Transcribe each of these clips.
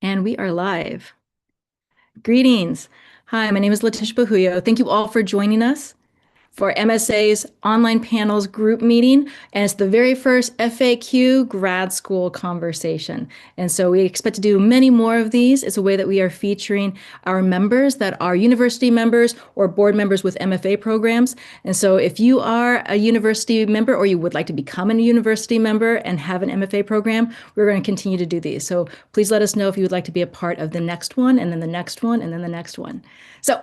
And we are live. Greetings. Hi, my name is Letitia Bahuyo. Thank you all for joining us for MSA's online panels group meeting. And it's the very first FAQ grad school conversation. And so we expect to do many more of these. It's a way that we are featuring our members that are university members or board members with MFA programs. And so if you are a university member or you would like to become a university member and have an MFA program, we're going to continue to do these. So please let us know if you would like to be a part of the next one and then the next one and then the next one. So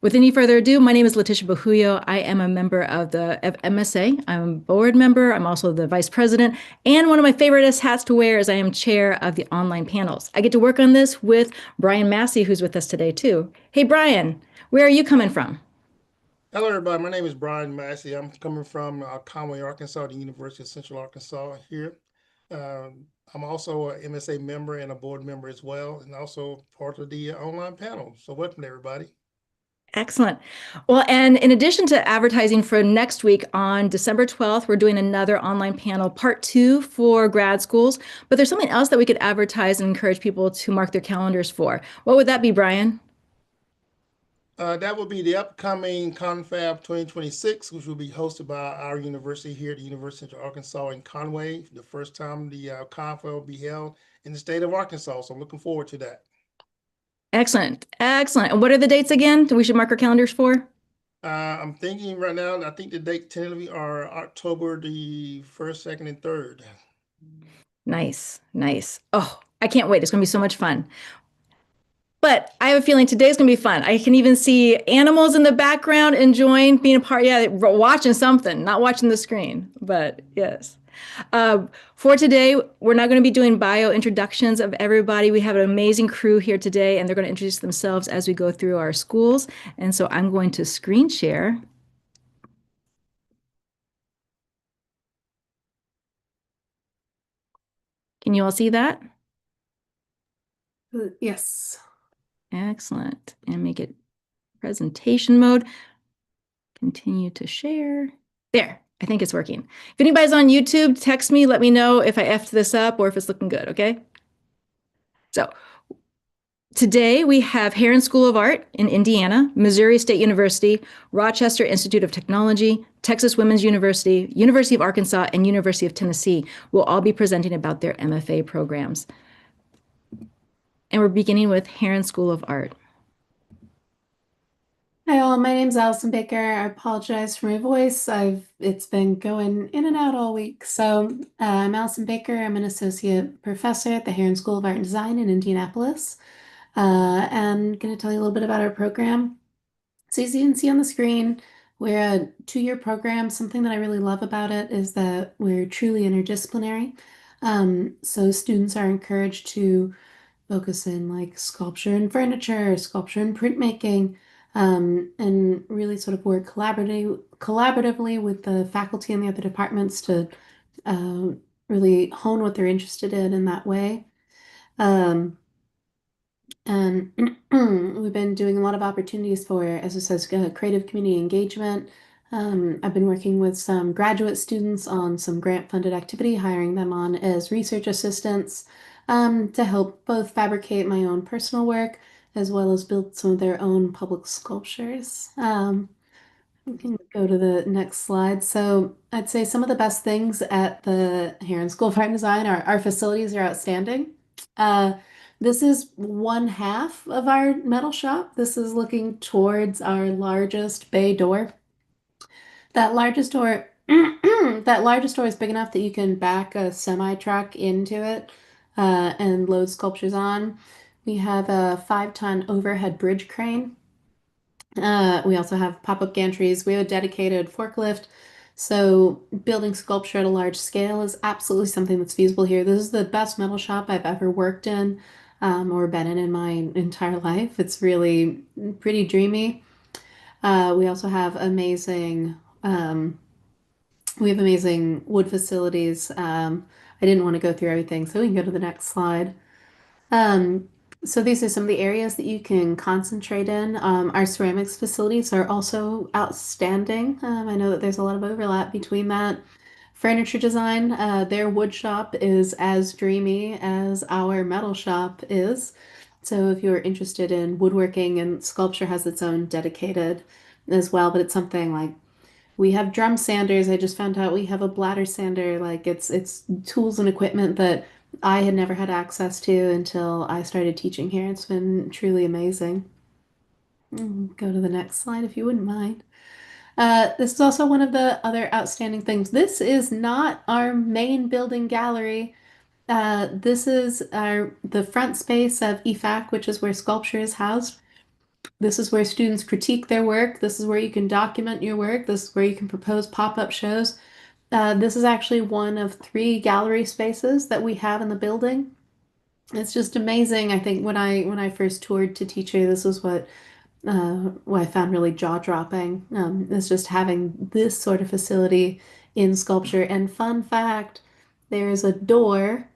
with any further ado, my name is Letitia Bahuyo. I am a member of the MSA. I'm a board member. I'm also the vice president. And one of my favoriteest hats to wear is I am chair of the online panels. I get to work on this with Brian Massey, who's with us today too. Hey, Brian, where are you coming from? Hello, everybody. My name is Brian Massey. I'm coming from Conway, Arkansas, the University of Central Arkansas here. I'm also an MSA member and a board member as well, and also part of the online panel. So welcome, everybody. Excellent. Well, and in addition to advertising for next week on December 12th, we're doing another online panel, part 2 for grad schools. But there's something else that we could advertise and encourage people to mark their calendars for. What would that be, Brian? That will be the upcoming Confab 2026, which will be hosted by our university here at the University of Central Arkansas in Conway. The first time the Confab will be held in the state of Arkansas. So I'm looking forward to that. Excellent. Excellent. And what are the dates again that we should mark our calendars for? I'm thinking right now, I think the date tentatively are October the 1st, 2nd, and 3rd. Nice. Nice. Oh, I can't wait. It's going to be so much fun. But I have a feeling today's going to be fun. I can even see animals in the background enjoying being a part. Yeah, watching something, not watching the screen. But yes. For today, we're not going to be doing bio introductions of everybody. We have an amazing crew here today, and they're going to introduce themselves as we go through our schools. And so I'm going to screen share. Can you all see that? Yes. Excellent. And make it presentation mode. Continue to share. There, I think it's working. If anybody's on YouTube, text me, let me know if I effed this up or if it's looking good, okay? So today we have Herron School of Art in Indiana, Missouri State University, Rochester Institute of Technology, Texas Women's University, University of Arkansas, and University of Tennessee will all be presenting about their MFA programs. And we're beginning with Herron School of Art. Hi all, my name's Allison Baker. I apologize for my voice. It's been going in and out all week. So I'm Allison Baker. I'm an associate professor at the Herron School of Art and Design in Indianapolis. And going to tell you a little bit about our program. So as you can see on the screen, we're a 2-year program. Something that I really love about it is that we're truly interdisciplinary. So students are encouraged to focus in like sculpture and furniture, sculpture and printmaking, and really sort of work collaboratively with the faculty and the other departments to uh, really hone what they're interested in that way. Um, and we've been doing a lot of opportunities for, as it says, creative community engagement. I've been working with some graduate students on some grant-funded activity, hiring them on as research assistants to help both fabricate my own personal work as well as build some of their own public sculptures. We can go to the next slide. So I'd say some of the best things at the Herron School of Art and Design are our facilities are outstanding. Uh, this is one half of our metal shop. This is looking towards our largest bay door. That largest door, that largest door is big enough that you can back a semi truck into it and load sculptures on. We have a 5-ton overhead bridge crane. We also have pop-up gantries. We have a dedicated forklift. So building sculpture at a large scale is absolutely something that's feasible here. This is the best metal shop I've ever worked in or been in my entire life. It's really pretty dreamy. We also have um, amazing wood facilities. I didn't want to go through everything, so we can go to the next slide. Um, so these are some of the areas that you can concentrate in. Our ceramics facilities are also outstanding. I know that there's a lot of overlap between that. furniture design. Their wood shop is as dreamy as our metal shop is. So if you're interested in woodworking, and sculpture has its own dedicated as well, but it's something like we have drum sanders. I just found out we have a bladder sander. Like it's tools and equipment that I had never had access to until I started teaching here. It's been truly amazing. Go to the next slide if you wouldn't mind. This is also one of the other outstanding things. This is not our main building gallery. This is the front space of EFAC, which is where sculpture is housed. This is where students critique their work. This is where you can document your work. This is where you can propose pop-up shows. This is actually one of 3 gallery spaces that we have in the building. It's just amazing. I think when I first toured to teach here, this was what I found really jaw-dropping, is just having this sort of facility in sculpture. And fun fact, there's a door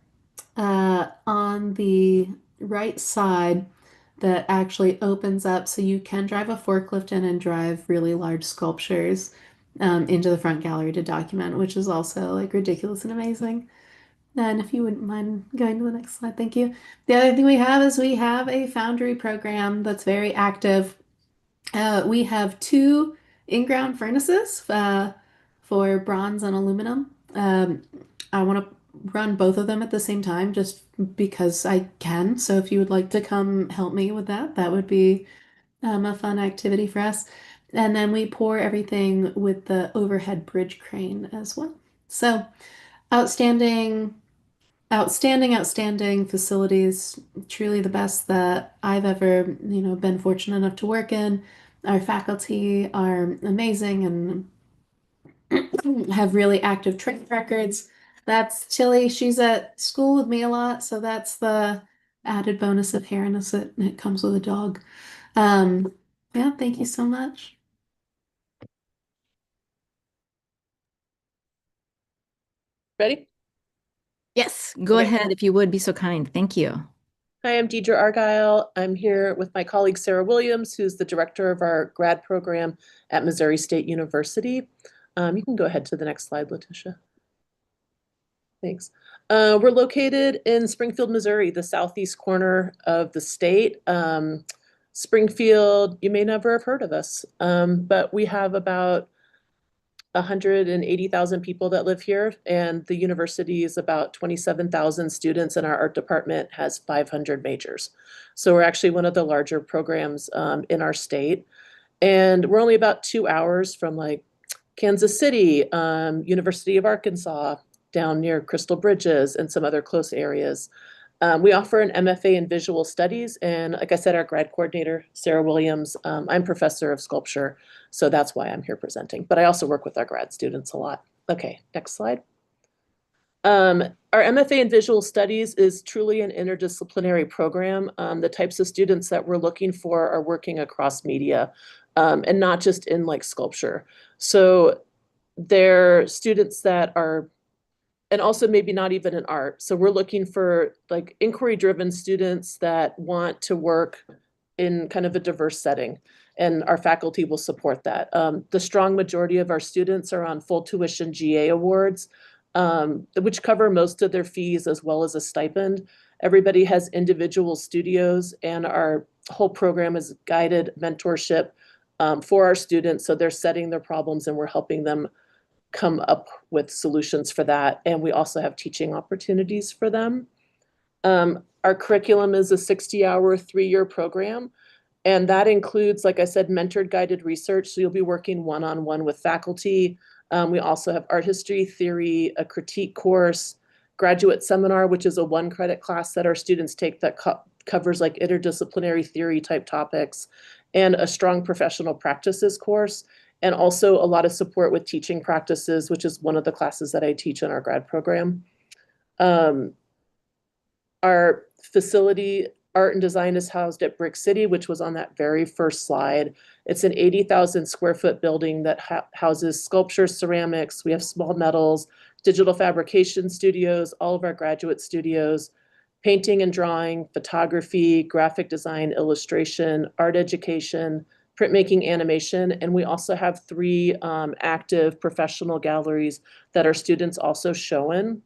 on the right side that actually opens up so you can drive a forklift in and drive really large sculptures into the front gallery to document, which is also like ridiculous and amazing. And if you wouldn't mind going to the next slide, thank you. The other thing we have is we have a foundry program that's very active. We have 2 in-ground furnaces for bronze and aluminum. I want to run both of them at the same time just because I can. So if you would like to come help me with that, that would be a fun activity for us. And then we pour everything with the overhead bridge crane as well. So outstanding, outstanding facilities. Truly the best that I've ever, been fortunate enough to work in. Our faculty are amazing and have really active track records. That's Tilly. She's at school with me a lot, so that's the added bonus of Herron is that it comes with a dog. Um, yeah, thank you so much. Ready? Yes, go Okay. ahead if you would be so kind. Thank you. Hi, I'm Deidre Argyle. I'm here with my colleague Sarah Williams, who's the director of our grad program at Missouri State University. You can go ahead to the next slide, Letitia. Thanks. We're located in Springfield, Missouri, the southeast corner of the state. Springfield, you may never have heard of us, but we have about 180,000 people that live here, and the university is about 27,000 students, and our art department has 500 majors. So we're actually one of the larger programs in our state. And we're only about 2 hours from like Kansas City, University of Arkansas, down near Crystal Bridges and some other close areas. We offer an MFA in visual studies. And like I said, our grad coordinator, Sarah Williams, I'm professor of sculpture. So that's why I'm here presenting. But I also work with our grad students a lot. Okay, next slide. Our MFA in visual studies is truly an interdisciplinary program. The types of students that we're looking for are working across media and not just in like sculpture. So they're students that are, and also maybe not even in art. So we're looking for like inquiry-driven students that want to work in kind of a diverse setting, and our faculty will support that. The strong majority of our students are on full tuition GA awards, which cover most of their fees as well as a stipend. Everybody has individual studios, and our whole program is guided mentorship for our students. So they're setting their problems and we're helping them come up with solutions for that. And we also have teaching opportunities for them. Our curriculum is a 60-hour, 3-year program. And that includes, like I said, mentored guided research. So you'll be working one-on-one with faculty. We also have art history, theory, a critique course, graduate seminar, which is a 1-credit class that our students take that covers like interdisciplinary theory type topics, and a strong professional practices course, and also a lot of support with teaching practices, which is one of the classes that I teach in our grad program. Our facility, art and design, is housed at Brick City, which was on that very first slide. It's an 80,000 square foot building that houses sculpture, ceramics. We have small metals, digital fabrication studios, all of our graduate studios, painting and drawing, photography, graphic design, illustration, art education, printmaking, animation, and we also have 3 active professional galleries that our students also show in.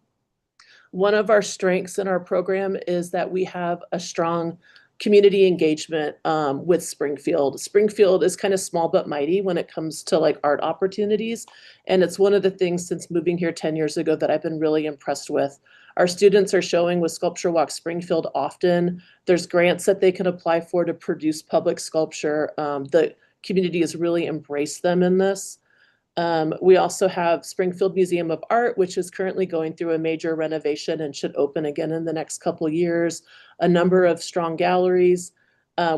One of our strengths in our program is that we have a strong community engagement with Springfield. Springfield is kind of small but mighty when it comes to like art opportunities. And it's one of the things since moving here 10 years ago that I've been really impressed with. Our students are showing with Sculpture Walk Springfield often. There's grants that they can apply for to produce public sculpture. The community has really embraced them in this. We also have Springfield Museum of Art, which is currently going through a major renovation and should open again in the next couple years. A number of strong galleries,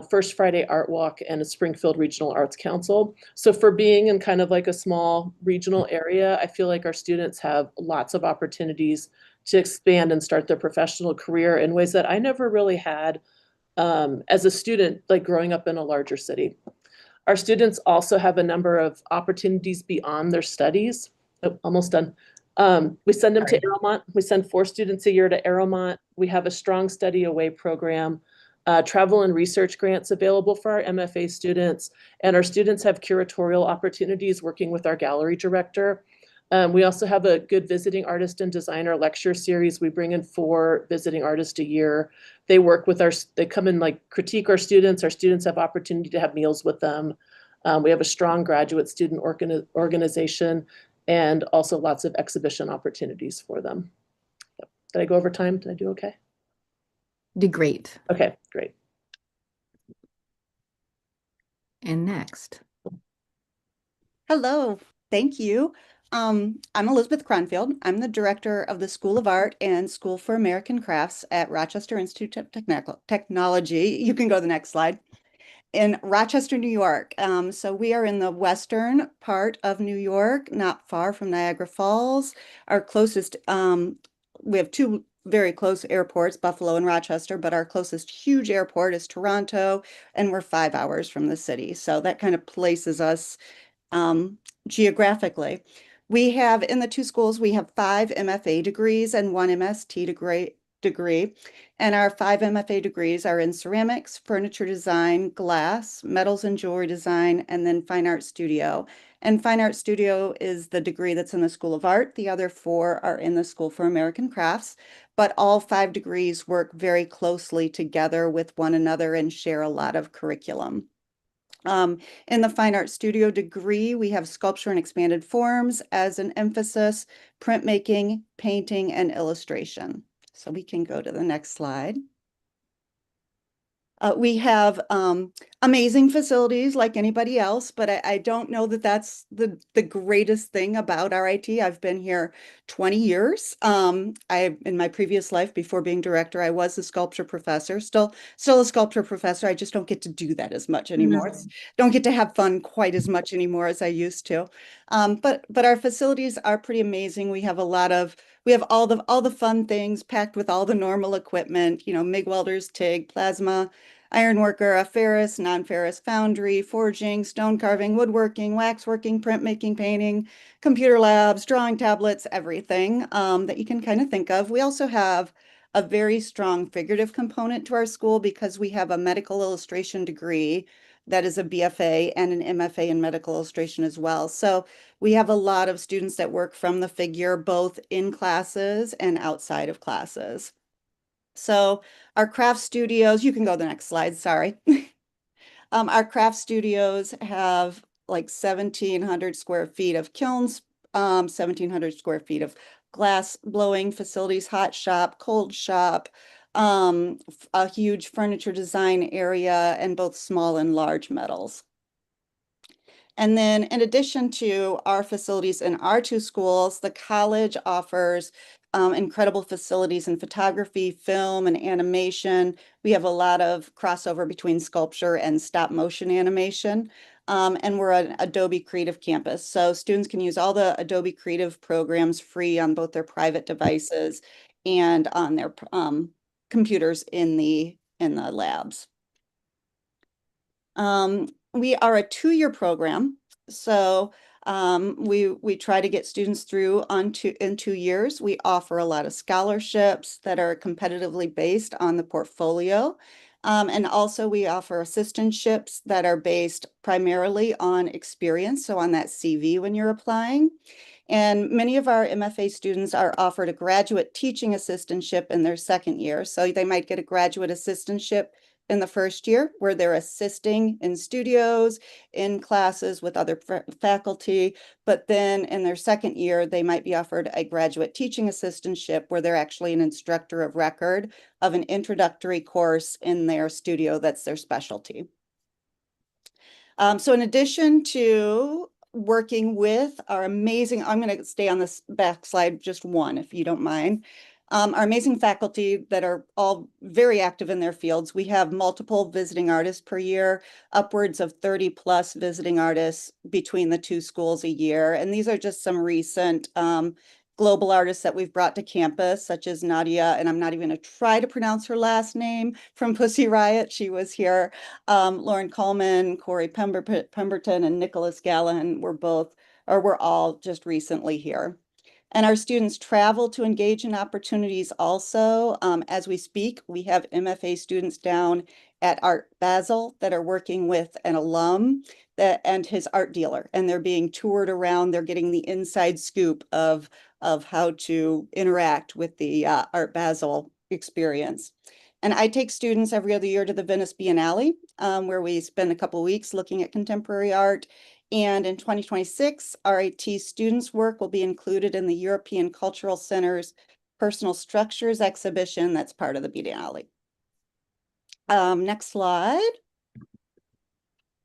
First Friday Art Walk, and a Springfield Regional Arts Council. So for being in kind of like a small regional area, I feel like our students have lots of opportunities to expand and start their professional career in ways that I never really had as a student, like growing up in a larger city. Our students also have a number of opportunities beyond their studies. Oh, almost done. We send them to Arrowmont. We send 4 students a year to Arrowmont. We have a strong study away program, travel and research grants available for our MFA students, and our students have curatorial opportunities working with our gallery director. We also have a good visiting artist and designer lecture series. We bring in 4 visiting artists a year. They work with they come and like critique our students. Our students have opportunity to have meals with them. We have a strong graduate student organization and also lots of exhibition opportunities for them. Did I go over time? Did I do okay? Did great. Okay, great. And next. Hello, thank you. I'm Elizabeth Kronfield. I'm the director of the School of Art and School for American Crafts at Rochester Institute of Technology. You can go to the next slide. In Rochester, New York. So we are in the western part of New York, not far from Niagara Falls. Our closest, we have 2 very close airports, Buffalo and Rochester, but our closest huge airport is Toronto, and we're 5 hours from the city. So that kind of places us geographically. We have, in the 2 schools, we have 5 MFA degrees and 1 MST degree. And our 5 MFA degrees are in ceramics, furniture design, glass, metals and jewelry design, and then fine art studio. And fine art studio is the degree that's in the School of Art. The other 4 are in the School for American Crafts, but all 5 degrees work very closely together with one another and share a lot of curriculum. In the fine art studio degree, we have sculpture and expanded forms as an emphasis, printmaking, painting, and illustration. So we can go to the next slide. We have amazing facilities like anybody else, but I don't know that that's the greatest thing about RIT. I've been here 20 years. In my previous life, before being director, I was a sculpture professor, still a sculpture professor. I just don't get to do that as much anymore. Don't get to have fun quite as much anymore as I used to. But our facilities are pretty amazing. We have all the fun things packed with all the normal equipment, MIG welders, TIG, plasma, ironworker, a ferrous, non-ferrous foundry, forging, stone carving, woodworking, waxworking, printmaking, painting, computer labs, drawing tablets, everything that you can kind of think of. We also have a very strong figurative component to our school because we have a medical illustration degree that is a BFA and an MFA in medical illustration as well. So we have a lot of students that work from the figure, both in classes and outside of classes. So our craft studios, you can go to the next slide, sorry. Our craft studios have like 1,700 square feet of kilns, 1,700 square feet of glass blowing facilities, hot shop, cold shop, a huge furniture design area, and both small and large metals. And then in addition to our facilities in our 2 schools, the college offers incredible facilities in photography, film, and animation. We have a lot of crossover between sculpture and stop motion animation. And we're an Adobe Creative campus. So students can use all the Adobe Creative programs free on both their private devices and on their computers in the labs. We are a 2-year program, so we try to get students through in 2 years. We offer a lot of scholarships that are competitively based on the portfolio. And also we offer assistantships that are based primarily on experience, so on that CV when you're applying. And many of our MFA students are offered a graduate teaching assistantship in their second year. So they might get a graduate assistantship in the first year where they're assisting in studios, in classes with other faculty. But then in their second year, they might be offered a graduate teaching assistantship where they're actually an instructor of record of an introductory course in their studio that's their specialty. So in addition to working with our amazing, I'm going to stay on this back slide just one, if you don't mind. Our amazing faculty that are all very active in their fields. We have multiple visiting artists per year, upwards of 30 plus visiting artists between the two schools a year. And these are just some recent global artists that we've brought to campus, such as Nadia, and I'm not even going to try to pronounce her last name, from Pussy Riot. She was here. Lauren Coleman, Corey Pemberton, and Nicholas Gallahan were all just recently here. And our students travel to engage in opportunities also. As we speak, we have MFA students down at Art Basel that are working with an alum and his art dealer, and they're being toured around. They're getting the inside scoop of how to interact with the Art Basel experience. And I take students every other year to the Venice Biennale, where we spend a couple weeks looking at contemporary art. And in 2026, RIT students' work will be included in the European Cultural Center's Personal Structures exhibition that's part of the Biennale. Next slide.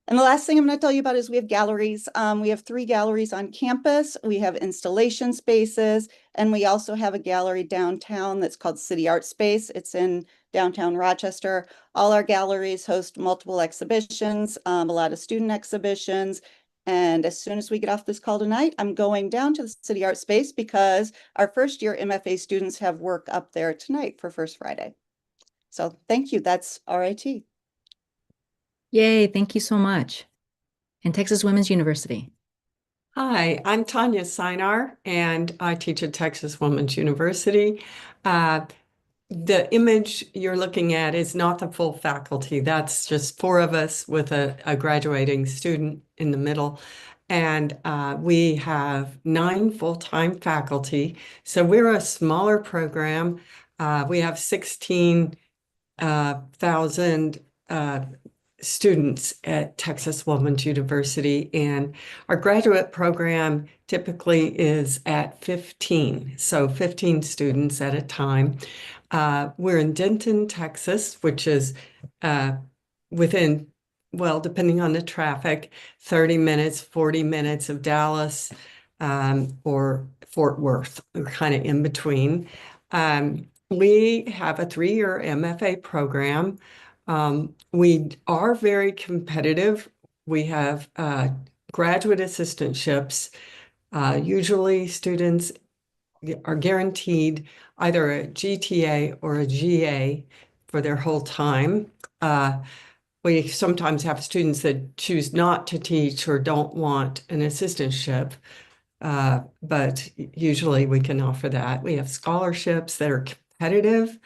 And the last thing I'm going to tell you about is we have galleries. We have 3 galleries on campus. We have installation spaces, and we also have a gallery downtown that's called City Art Space. It's in downtown Rochester. All our galleries host multiple exhibitions, a lot of student exhibitions. And as soon as we get off this call tonight, I'm going down to the City Art Space because our first year MFA students have work up there tonight for First Friday. So thank you. That's RIT. Yay, thank you so much. And Texas Women's University. Hi, I'm Tanya Synar, and I teach at Texas Women's University. The image you're looking at is not the full faculty. That's just 4 of us with a graduating student in the middle. And we have 9 full-time faculty. So we're a smaller program. We have 16,000 students at Texas Women's University, and our graduate program typically is at 15, so 15 students at a time. We're in Denton, Texas, which is within, well, depending on the traffic, 30 minutes, 40 minutes of Dallas or Fort Worth. We're kind of in between. We have a 3-year MFA program. We are very competitive. We have graduate assistantships. Usually students are guaranteed either a GTA or a GA for their whole time. We sometimes have students that choose not to teach or don't want an assistantship, but usually we can offer that. We have scholarships that are competitive.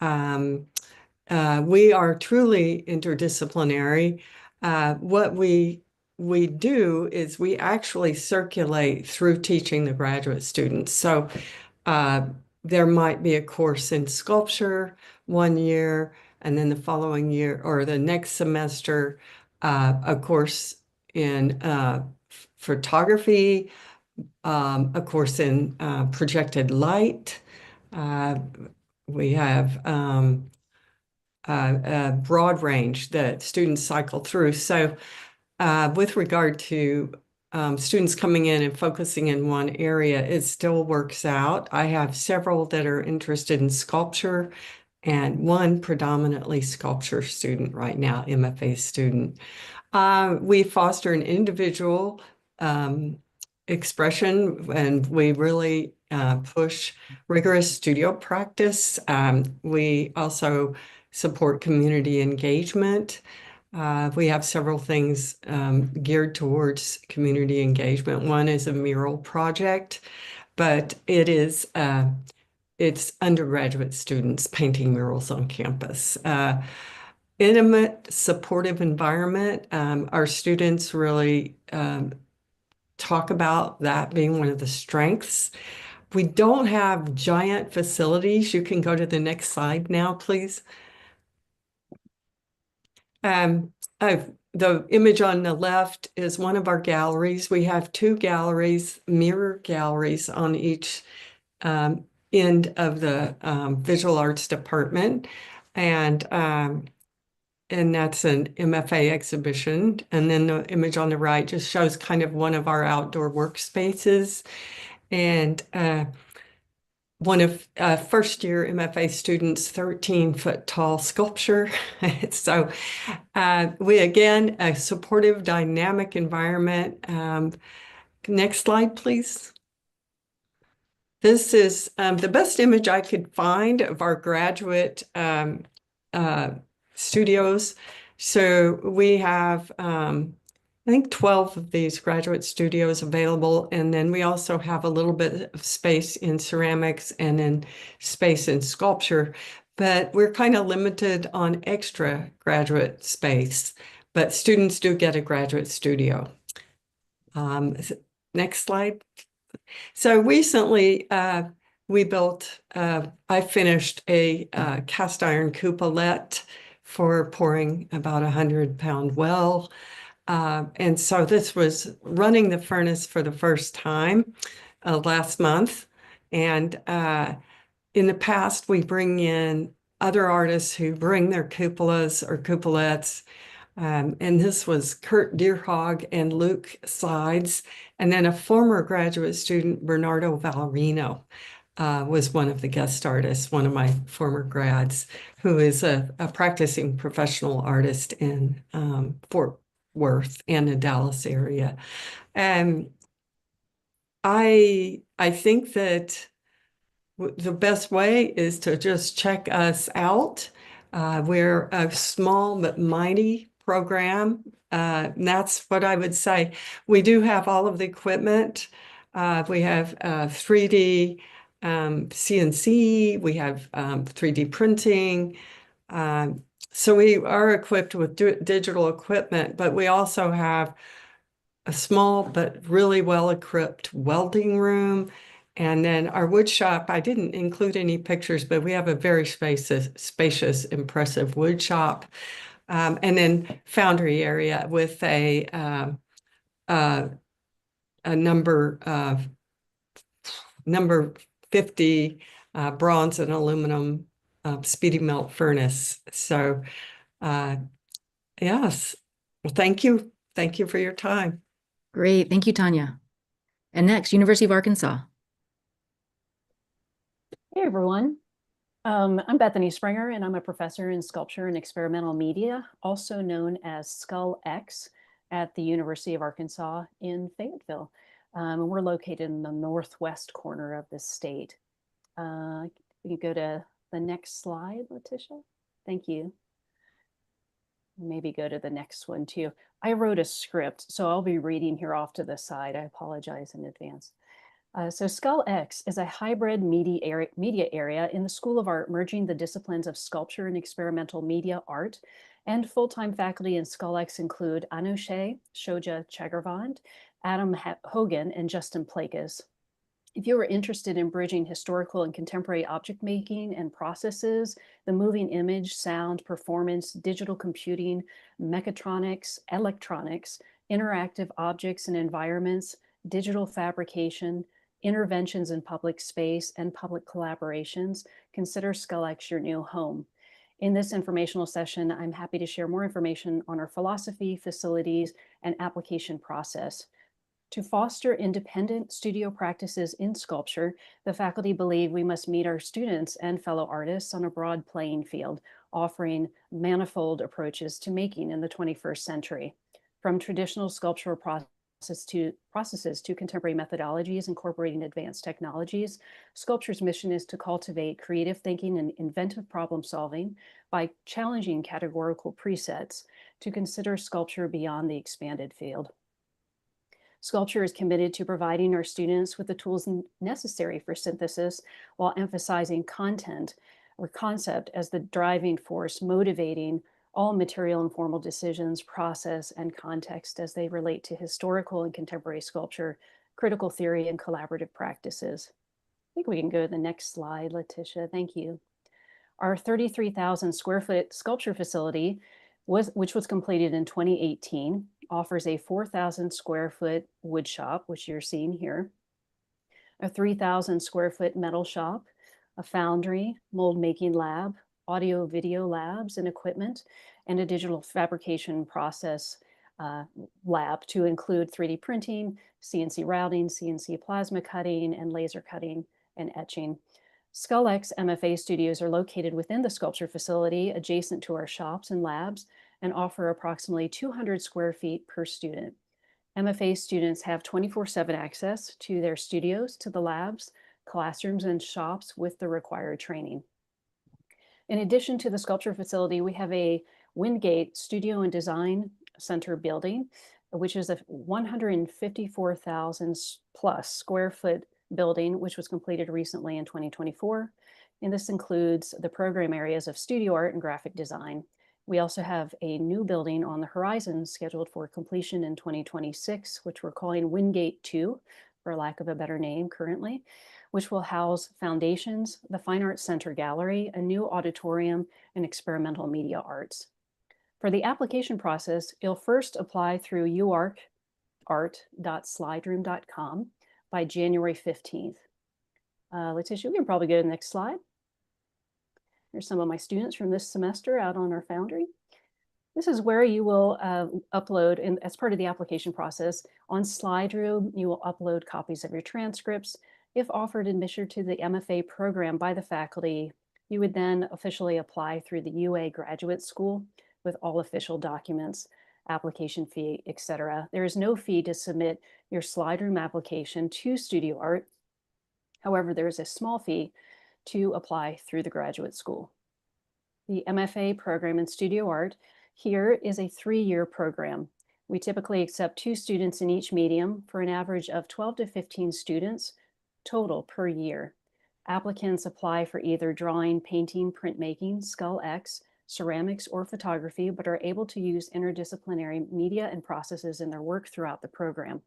We are truly interdisciplinary. What we do is we actually circulate through teaching the graduate students. So there might be a course in sculpture one year, and then the following year or the next semester, a course in photography, a course in projected light. We have a broad range that students cycle through. So with regard to students coming in and focusing in one area, it still works out. I have several that are interested in sculpture and one predominantly sculpture student right now, MFA student. We foster an individual expression, and we really push rigorous studio practice. We also support community engagement. We have several things geared towards community engagement. One is a mural project, but it's undergraduate students painting murals on campus. intimate, supportive environment. Our students really talk about that being one of the strengths. We don't have giant facilities. You can go to the next slide now, please. The image on the left is one of our galleries. We have two galleries, mirror galleries on each end of the visual arts department. And that's an MFA exhibition. And then the image on the right just shows kind of one of our outdoor workspaces. And one of first year MFA students, 13-foot tall sculpture. So we, again, a supportive, dynamic environment. Next slide, please. This is the best image I could find of our graduate studios. So we have, I think 12 of these graduate studios available. And then we also have a little bit of space in ceramics and then space in sculpture. But we're kind of limited on extra graduate space. But students do get a graduate studio. Next slide. So recently, we built, I finished a cast iron coupolette for pouring about 100-pound well. And so this was running the furnace for the first time last month. And in the past, we bring in other artists who bring their cupolas or coupolettes. And this was Kurt Deerhog and Luke Sides. And then a former graduate student, Bernardo Valerino, was one of the guest artists, one of my former grads, who is a practicing professional artist in Fort Worth and the Dallas area. And I think that the best way is to just check us out. We're a small but mighty program. And that's what I would say. We do have all of the equipment. We have 3D CNC. We have 3D printing. So we are equipped with digital equipment, but we also have a small but really well-equipped welding room. And then our wood shop, I didn't include any pictures, but we have a very spacious, impressive wood shop. And then foundry area with a number 50 bronze and aluminum speedy melt furnace. So yes, well, thank you. Thank you for your time. Great. Thank you, Tanya. And next, University of Arkansas. Hey, everyone. I'm Bethany Springer, and I'm a professor in sculpture and experimental media, also known as SkullX, at the University of Arkansas in Fayetteville. And we're located in the northwest corner of the state. You can go to the next slide, Letitia. Thank you. Maybe go to the next one too. I wrote a script, so I'll be reading here off to the side. I apologize in advance. So SkullX is a hybrid media area in the School of Art, merging the disciplines of sculpture and experimental media art. And full-time faculty in SkullX include Anushe Shoja Chagarvand, Adam Hogan, and Justin Plakas. If you are interested in bridging historical and contemporary object making and processes, the moving image, sound, performance, digital computing, mechatronics, electronics, interactive objects and environments, digital fabrication, interventions in public space, and public collaborations, consider SkullX your new home. In this informational session, I'm happy to share more information on our philosophy, facilities, and application process. To foster independent studio practices in sculpture, the faculty believe we must meet our students and fellow artists on a broad playing field, offering manifold approaches to making in the 21st century. From traditional sculptural processes to contemporary methodologies incorporating advanced technologies, sculpture's mission is to cultivate creative thinking and inventive problem solving by challenging categorical presets to consider sculpture beyond the expanded field. Sculpture is committed to providing our students with the tools necessary for synthesis while emphasizing content or concept as the driving force motivating all material and formal decisions, process, and context as they relate to historical and contemporary sculpture, critical theory, and collaborative practices. I think we can go to the next slide, Letitia. Thank you. Our 33,000 square foot sculpture facility, which was completed in 2018, offers a 4,000 square foot wood shop, which you're seeing here, a 3,000 square foot metal shop, a foundry, mold making lab, audio video labs and equipment, and a digital fabrication process lab to include 3D printing, CNC routing, CNC plasma cutting, and laser cutting and etching. SkullX MFA studios are located within the sculpture facility adjacent to our shops and labs and offer approximately 200 square feet per student. MFA students have 24/7 access to their studios, to the labs, classrooms, and shops with the required training. In addition to the sculpture facility, we have a Wingate Studio and Design Center building, which is a 154,000 plus square foot building, which was completed recently in 2024. And this includes the program areas of studio art and graphic design. We also have a new building on the horizon scheduled for completion in 2026, which we're calling Wingate 2, for lack of a better name currently, which will house foundations, the Fine Arts Center Gallery, a new auditorium, and experimental media arts. For the application process, you'll first apply through uarkart.slideroom.com by January 15th. Letitia, we can probably go to the next slide. Here's some of my students from this semester out on our foundry. This is where you will upload, and as part of the application process, on SlideRoom, you will upload copies of your transcripts. If offered admission to the MFA program by the faculty, you would then officially apply through the UA Graduate School with all official documents, application fee, etc. There is no fee to submit your SlideRoom application to Studio Art. However, there is a small fee to apply through the graduate school. The MFA program in Studio Art here is a 3-year program. We typically accept 2 students in each medium for an average of 12 to 15 students total per year. Applicants apply for either drawing, painting, printmaking, SkullX, ceramics, or photography, but are able to use interdisciplinary media and processes in their work throughout the program.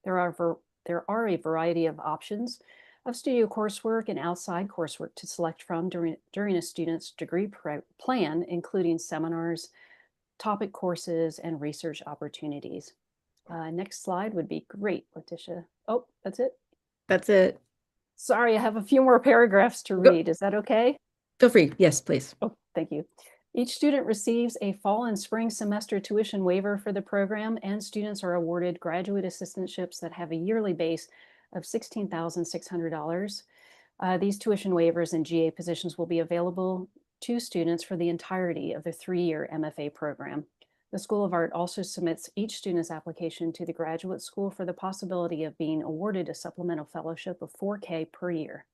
There are a variety of options of studio coursework and outside coursework to select from during a student's degree plan, including seminars, topic courses, and research opportunities. Next slide would be great, Letitia. Oh, that's it? That's it. Sorry, I have a few more paragraphs to read. Is that okay? Feel free. Yes, please. Oh, thank you. Each student receives a fall and spring semester tuition waiver for the program, and students are awarded graduate assistantships that have a yearly base of $16,600. These tuition waivers and GA positions will be available to students for the entirety of the 3-year MFA program. The School of Art also submits each student's application to the graduate school for the possibility of being awarded a supplemental fellowship of $4K per year.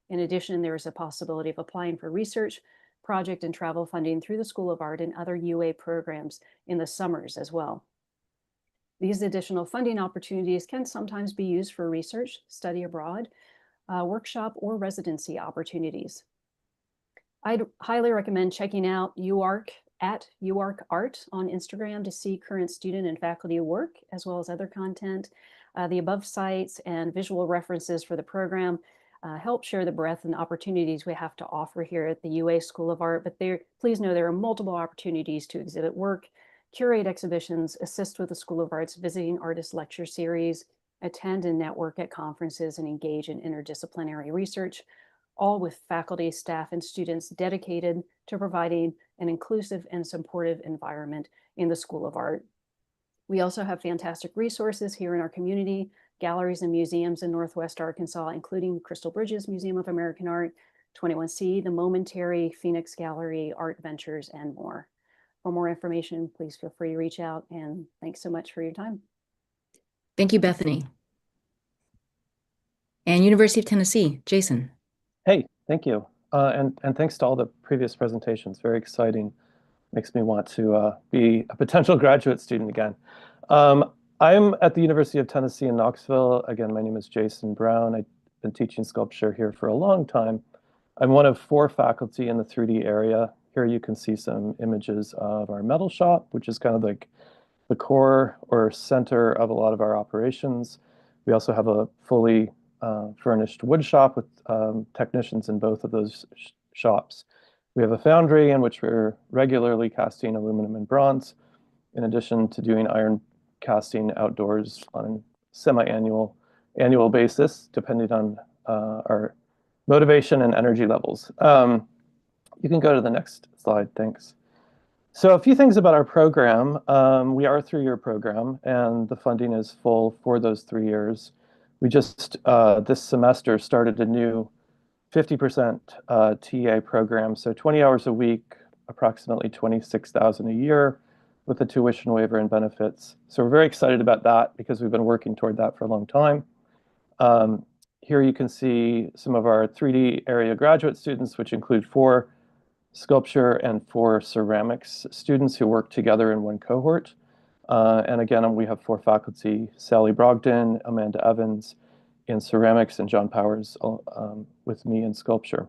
In addition, there is a possibility of applying for research, project, and travel funding through the School of Art and other UA programs in the summers as well. These additional funding opportunities can sometimes be used for research, study abroad, workshop, or residency opportunities. I'd highly recommend checking out UARK at UARKArt on Instagram to see current student and faculty work, as well as other content. The above sites and visual references for the program help share the breadth and opportunities we have to offer here at the UA School of Art, but please know there are multiple opportunities to exhibit work, curate exhibitions, assist with the School of Art's Visiting Artist Lecture Series, attend and network at conferences, and engage in interdisciplinary research, all with faculty, staff, and students dedicated to providing an inclusive and supportive environment in the School of Art. We also have fantastic resources here in our community, galleries and museums in Northwest Arkansas, including Crystal Bridges Museum of American Art, 21C, the Momentary, Phoenix Gallery, Art Ventures, and more. For more information, please feel free to reach out, and thanks so much for your time. Thank you, Bethany. And University of Tennessee, Jason. Hey, thank you. And thanks to all the previous presentations. Very exciting. Makes me want to be a potential graduate student again. I'm at the University of Tennessee in Knoxville. Again, my name is Jason Brown. I've been teaching sculpture here for a long time. I'm one of 4 faculty in the 3D area Here you can see some images of our metal shop, which is kind of like the core or center of a lot of our operations. We also have a fully furnished wood shop with technicians in both of those shops. We have a foundry in which we're regularly casting aluminum and bronze, in addition to doing iron casting outdoors on a semi-annual basis, depending on our motivation and energy levels. You can go to the next slide, thanks. So a few things about our program. We are a 3-year program, and the funding is full for those 3 years. We just, this semester, started a new 50% TA program, so 20 hours a week, approximately $26,000 a year, with a tuition waiver and benefits. So we're very excited about that because we've been working toward that for a long time. Here you can see some of our 3D area graduate students, which include 4 sculpture and 4 ceramics students who work together in one cohort. And again, we have 4 faculty, Sally Brogdon, Amanda Evans in ceramics, and John Powers with me in sculpture.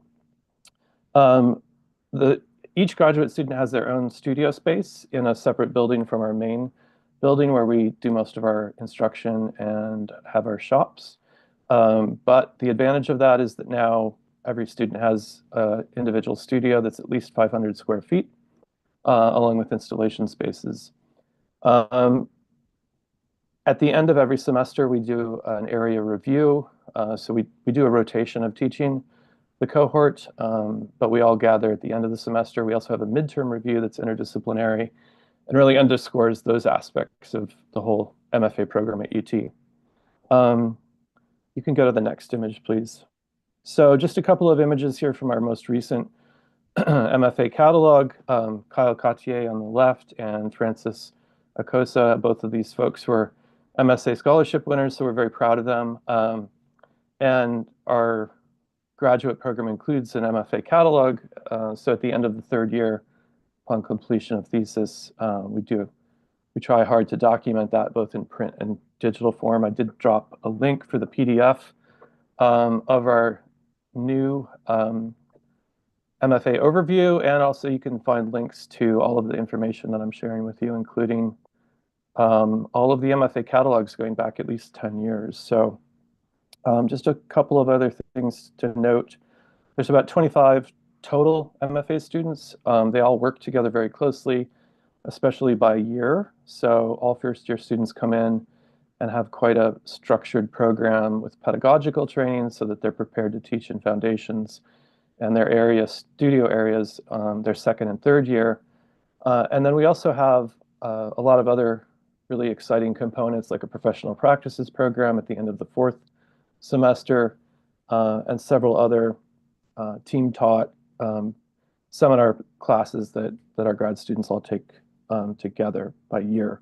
Each graduate student has their own studio space in a separate building from our main building where we do most of our instruction and have our shops. But the advantage of that is that now every student has an individual studio that's at least 500 square feet, along with installation spaces. At the end of every semester, we do an area review. So we do a rotation of teaching the cohort, but we all gather at the end of the semester. We also have a midterm review that's interdisciplinary and really underscores those aspects of the whole MFA program at UT. You can go to the next image, please. So just a couple of images here from our most recent MFA catalog. Kyle Cotier on the left and Francis Acosa, both of these folks were MSA scholarship winners, so we're very proud of them. And our graduate program includes an MFA catalog. So at the end of the 3rd year, upon completion of thesis, we try hard to document that both in print and digital form. I did drop a link for the PDF of our new MFA overview, and also you can find links to all of the information that I'm sharing with you, including all of the MFA catalogs going back at least 10 years. So just a couple of other things to note. There's about 25 total MFA students. They all work together very closely, especially by year. So all first-year students come in and have quite a structured program with pedagogical training so that they're prepared to teach in foundations and their studio areas, their 2nd and 3rd year. And then we also have a lot of other really exciting components like a professional practices program at the end of the 4th semester, and several other team-taught seminar classes that our grad students all take together by year.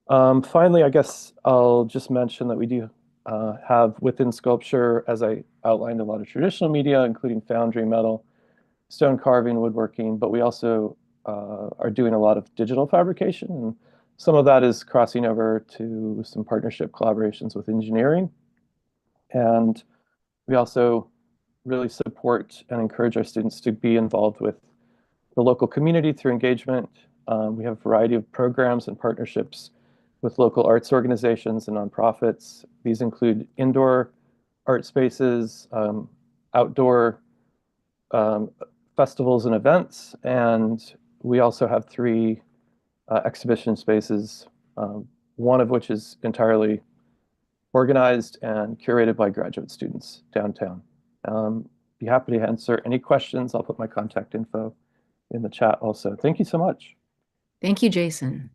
Finally, I guess I'll just mention that we do have within sculpture, as I outlined, a lot of traditional media, including foundry, metal, stone carving, woodworking, but we also are doing a lot of digital fabrication. And some of that is crossing over to some partnership collaborations with engineering. And we also really support and encourage our students to be involved with the local community through engagement. We have a variety of programs and partnerships with local arts organizations and nonprofits. These include indoor art spaces, outdoor festivals and events, and we also have 3 exhibition spaces, one of which is entirely organized and curated by graduate students downtown. Be happy to answer any questions. I'll put my contact info in the chat also. Thank you so much. Thank you, Jason.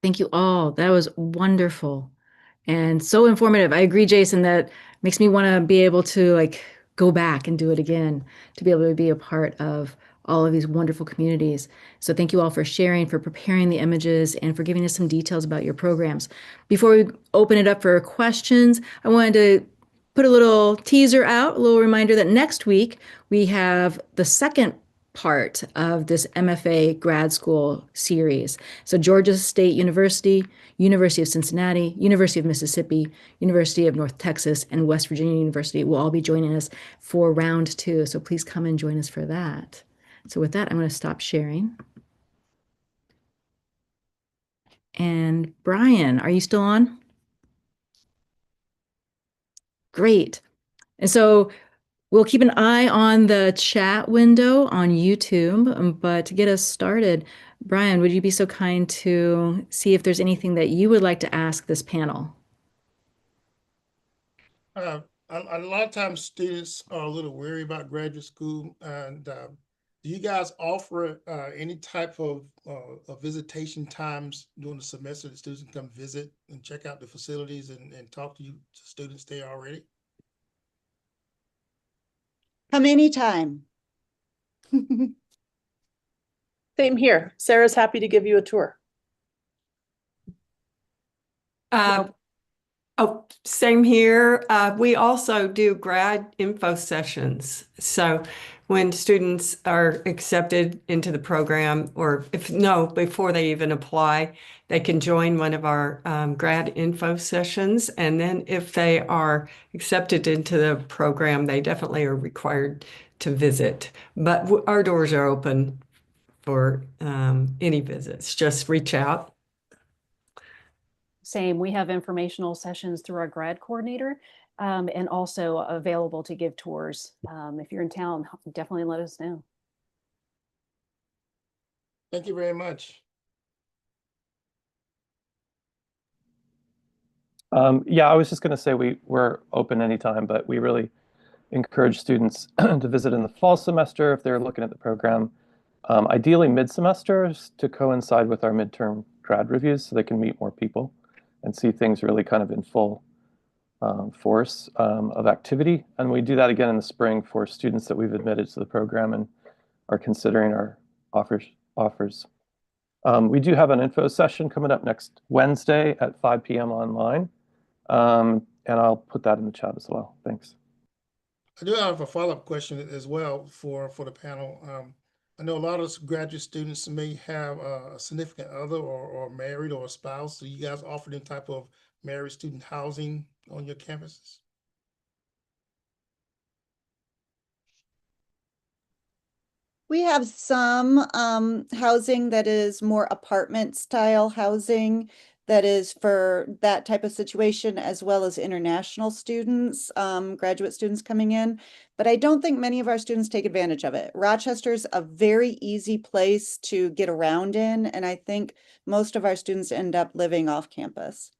Thank you all. That was wonderful and so informative. I agree, Jason, that makes me want to be able to go back and do it again, to be able to be a part of all of these wonderful communities. So thank you all for sharing, for preparing the images, and for giving us some details about your programs. Before we open it up for questions, I wanted to put a little teaser out, a little reminder that next week we have the second part of this MFA grad school series. So Georgia State University, University of Cincinnati, University of Mississippi, University of North Texas, and West Virginia University will all be joining us for round 2. So please come and join us for that. So with that, I'm going to stop sharing. And Brian, are you still on? Great. And so we'll keep an eye on the chat window on YouTube, but to get us started, Brian, would you be so kind to see if there's anything that you would like to ask this panel? A lot of times students are a little wary about graduate school, and do you guys offer any type of visitation times during the semester that students can come visit and check out the facilities and talk to students there already? Come anytime. Same here. Sarah's happy to give you a tour. Oh, same here. We also do grad info sessions. So when students are accepted into the program, or before they even apply, they can join one of our grad info sessions. And then if they are accepted into the program, they definitely are required to visit. But our doors are open for any visits. Just reach out. Same, we have informational sessions through our grad coordinator and also available to give tours. If you're in town, definitely let us know. Thank you very much. Yeah, I was just going to say we're open anytime, but we really encourage students to visit in the fall semester if they're looking at the program. Ideally mid-semester to coincide with our midterm grad reviews so they can meet more people and see things really kind of in full force of activity. And we do that again in the spring for students that we've admitted to the program and are considering our offers. We do have an info session coming up next Wednesday at 5 p.m. online. And I'll put that in the chat as well. Thanks. I do have a follow-up question as well for the panel. I know a lot of graduate students may have a significant other or married or a spouse. So you guys offer them type of married student housing on your campuses? We have some housing that is more apartment style housing that is for that type of situation, as well as international students, graduate students coming in. But I don't think many of our students take advantage of it. Rochester's a very easy place to get around in, and I think most of our students end up living off campus.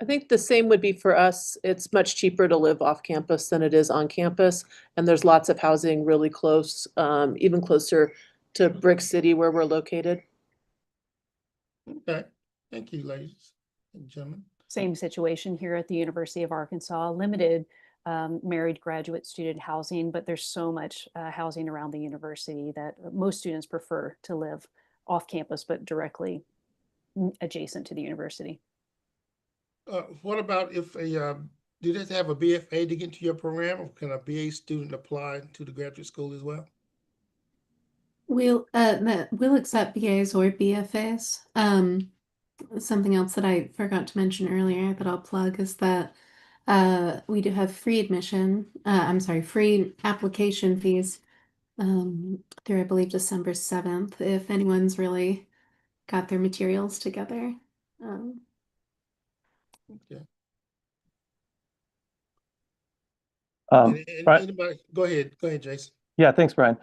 I think the same would be for us. It's much cheaper to live off campus than it is on campus. And there's lots of housing really close, even closer to Brick City where we're located. Okay, thank you, ladies and gentlemen. Same situation here at the University of Arkansas, limited married graduate student housing, but there's so much housing around the university that most students prefer to live off campus, but directly adjacent to the university. What about if do they have to have a BFA to get into your program, or can a BA student apply to the graduate school as well? We'll accept BAs or BFAs. Something else that I forgot to mention earlier that I'll plug is that we do have free admission. Free application fees through, I believe, December 7th, if anyone's really got their materials together. Okay. Brian, Anybody? Go ahead, Jason. yeah, thanks, Brian.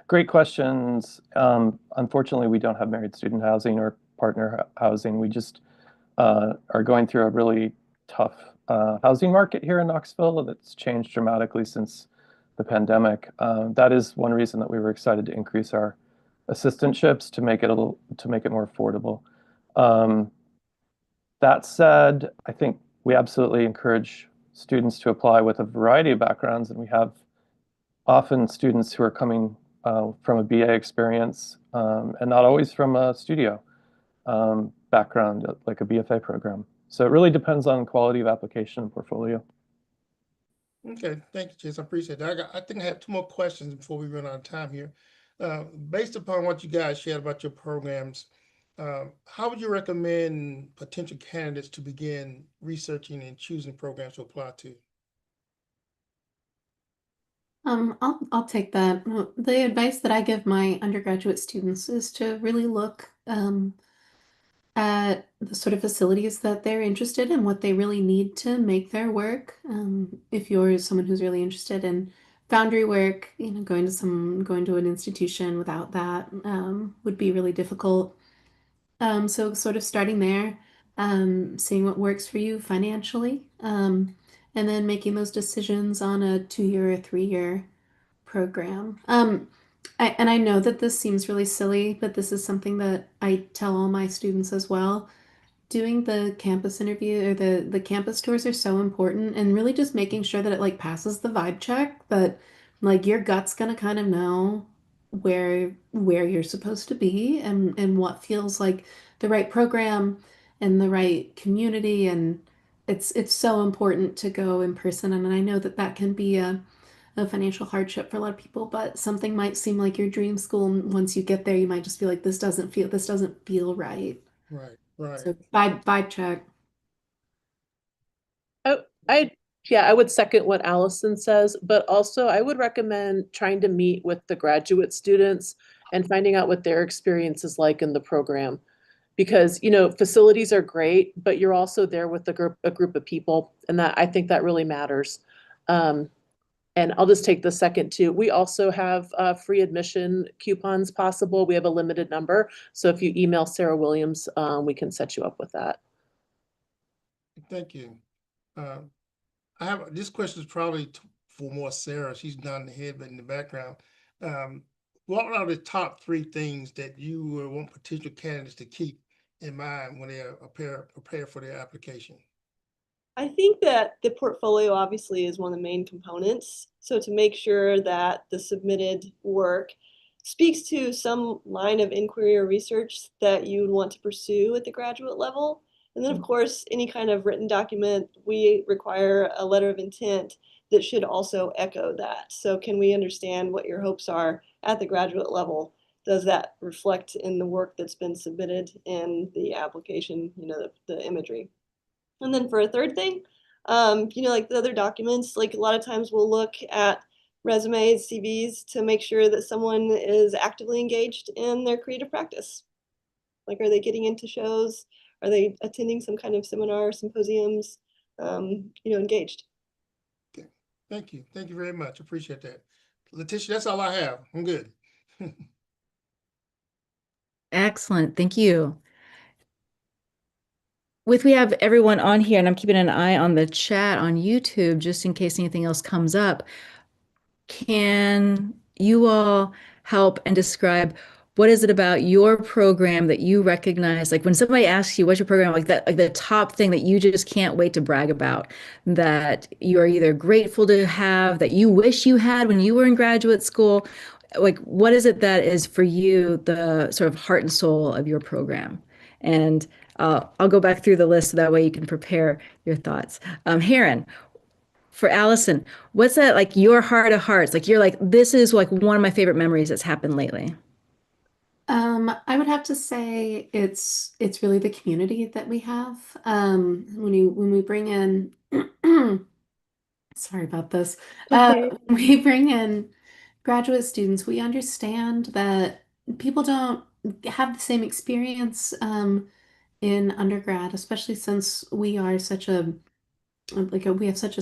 Great questions. Unfortunately, we don't have married student housing or partner housing. We just are going through a really tough housing market here in Knoxville that's changed dramatically since the pandemic. That is one reason that we were excited to increase our assistantships to make it more affordable. That said, I think we absolutely encourage students to apply with a variety of backgrounds, and we have often students who are coming from a BA experience and not always from a studio background, like a BFA program. So it really depends on quality of application and portfolio. Okay, thank you, Chase. I appreciate that. I think I have two more questions before we run out of time here. Based upon what you guys shared about your programs, how would you recommend potential candidates to begin researching and choosing programs to apply to? I'll take that. The advice that I give my undergraduate students is to really look at the sort of facilities that they're interested in, what they really need to make their work. If you're someone who's really interested in foundry work, going to an institution without that would be really difficult. So sort of starting there, seeing what works for you financially, and then making those decisions on a 2-year or 3-year program. And I know that this seems really silly, but this is something that I tell all my students as well. Doing the campus interview or the campus tours are so important, and really just making sure that it like passes the vibe check, that like your gut's gonna kind of know where you're supposed to be and what feels like the right program and the right community. And it's so important to go in person, and I know that that can be a financial hardship for a lot of people, but something might seem like your dream school, and once you get there you might just be like, this doesn't feel right. Right, right. So vibe check. Oh, yeah, I would second what Allison says, but also I would recommend trying to meet with the graduate students and finding out what their experience is like in the program. Because, facilities are great, but you're also there with a group of people, and that I think that really matters. Um, and I'll just take the second too. We also have free admission coupons possible. We have a limited number. So if you email Sarah Williams, we can set you up with that. Thank you. Uh, this question is probably for more Sarah. She's nodding the head, but in the background. Um, what are the top 3 things that you would want potential candidates to keep in mind when they are prepare for their application? I think that the portfolio obviously is one of the main components. So to make sure that the submitted work speaks to some line of inquiry or research that you would want to pursue at the graduate level. And then of course, any kind of written document, we require a letter of intent that should also echo that. So can we understand what your hopes are at the graduate level? Does that reflect in the work that's been submitted in the application, the imagery? And then for a third thing, like the other documents, like a lot of times we'll look at resumes, CVs to make sure that someone is actively engaged in their creative practice. Like, are they getting into shows? Are they attending some kind of seminar, symposiums, engaged? Okay. Thank you. Thank you very much. Appreciate that. Letitia, that's all I have. I'm good. Excellent. Thank you. We have everyone on here, and I'm keeping an eye on the chat on YouTube just in case anything else comes up. Can you all help and describe what is it about your program that you recognize? Like when somebody asks you, what's your program, like that, like the top thing that you just can't wait to brag about, that you are either grateful to have, that you wish you had when you were in graduate school? Like, what is it that is for you the sort of heart and soul of your program? And I'll go back through the list so that way you can prepare your thoughts. Herron, for Allison, what's that like your heart of hearts? Like you're like, this is like one of my favorite memories that's happened lately. I would have to say it's really the community that we have. When we bring in sorry about this. Okay. When we bring in graduate students, we understand that people don't have the same experience in undergrad, especially since we have such a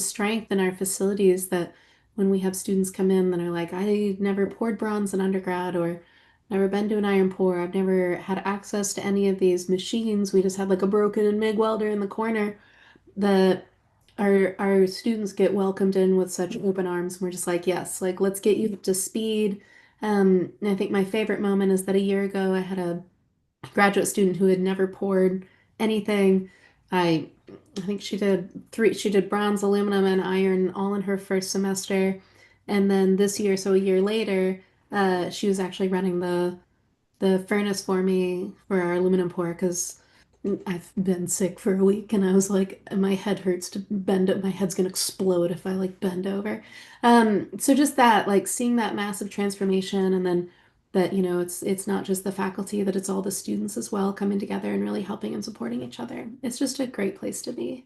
strength in our facilities, that when we have students come in that are like, I never poured bronze in undergrad, or never been to an iron pour, I've never had access to any of these machines, we just had like a broken MIG welder in the corner, that our students get welcomed in with such open arms. We're just like, yes, like let's get you up to speed. And I think my favorite moment is that a year ago I had a graduate student who had never poured anything. I I think she did bronze, aluminum, and iron all in her first semester. And then this year, so a year later, she was actually running the furnace for me for our aluminum pour, because I've been sick for a week and I was like, my head hurts to bend it. My head's gonna explode if I like bend over. So just that, like seeing that massive transformation and then that, it's not just the faculty, that it's all the students as well coming together and really helping and supporting each other. It's just a great place to be.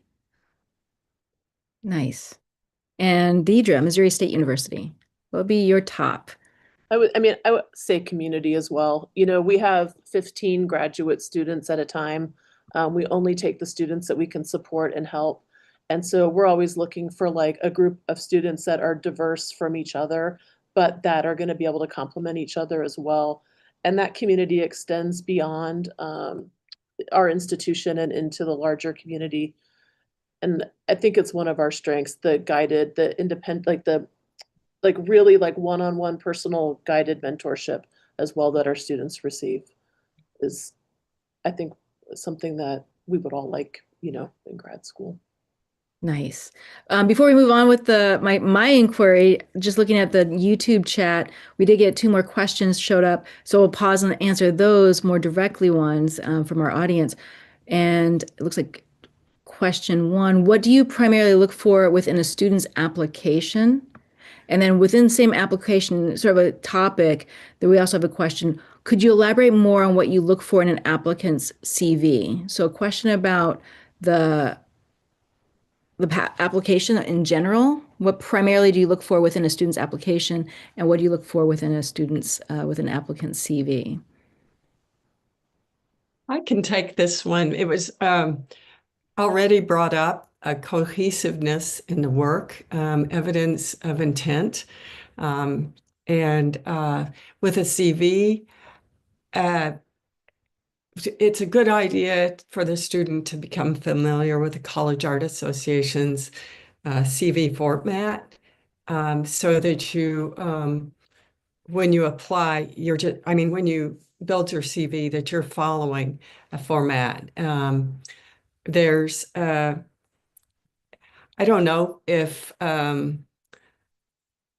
Nice. And Deidre, Missouri State University. What would be your top? I would say community as well. We have 15 graduate students at a time. We only take the students that we can support and help. And so we're always looking for like a group of students that are diverse from each other, but that are going to be able to complement each other as well. And that community extends beyond our institution and into the larger community. And I think it's one of our strengths, the guided, the independent, like really like one-on-one personal guided mentorship as well that our students receive is, I think, something that we would all like, in grad school. Nice. Before we move on with my inquiry, just looking at the YouTube chat, we did get 2 more questions showed up, so we'll pause and answer those more directly ones from our audience. And it looks like question 1: what do you primarily look for within a student's application? And then within the same application, sort of a topic, that we also have a question: could you elaborate more on what you look for in an applicant's CV? So a question about the application in general. What primarily do you look for within a student's application, and what do you look for within a student's with an applicant's CV? I can take this one. It was already brought up, a cohesiveness in the work, evidence of intent. And with a CV, it's a good idea for the student to become familiar with the College Art Association's CV format, so that when you apply, when you build your CV, that you're following a format. There's, I don't know if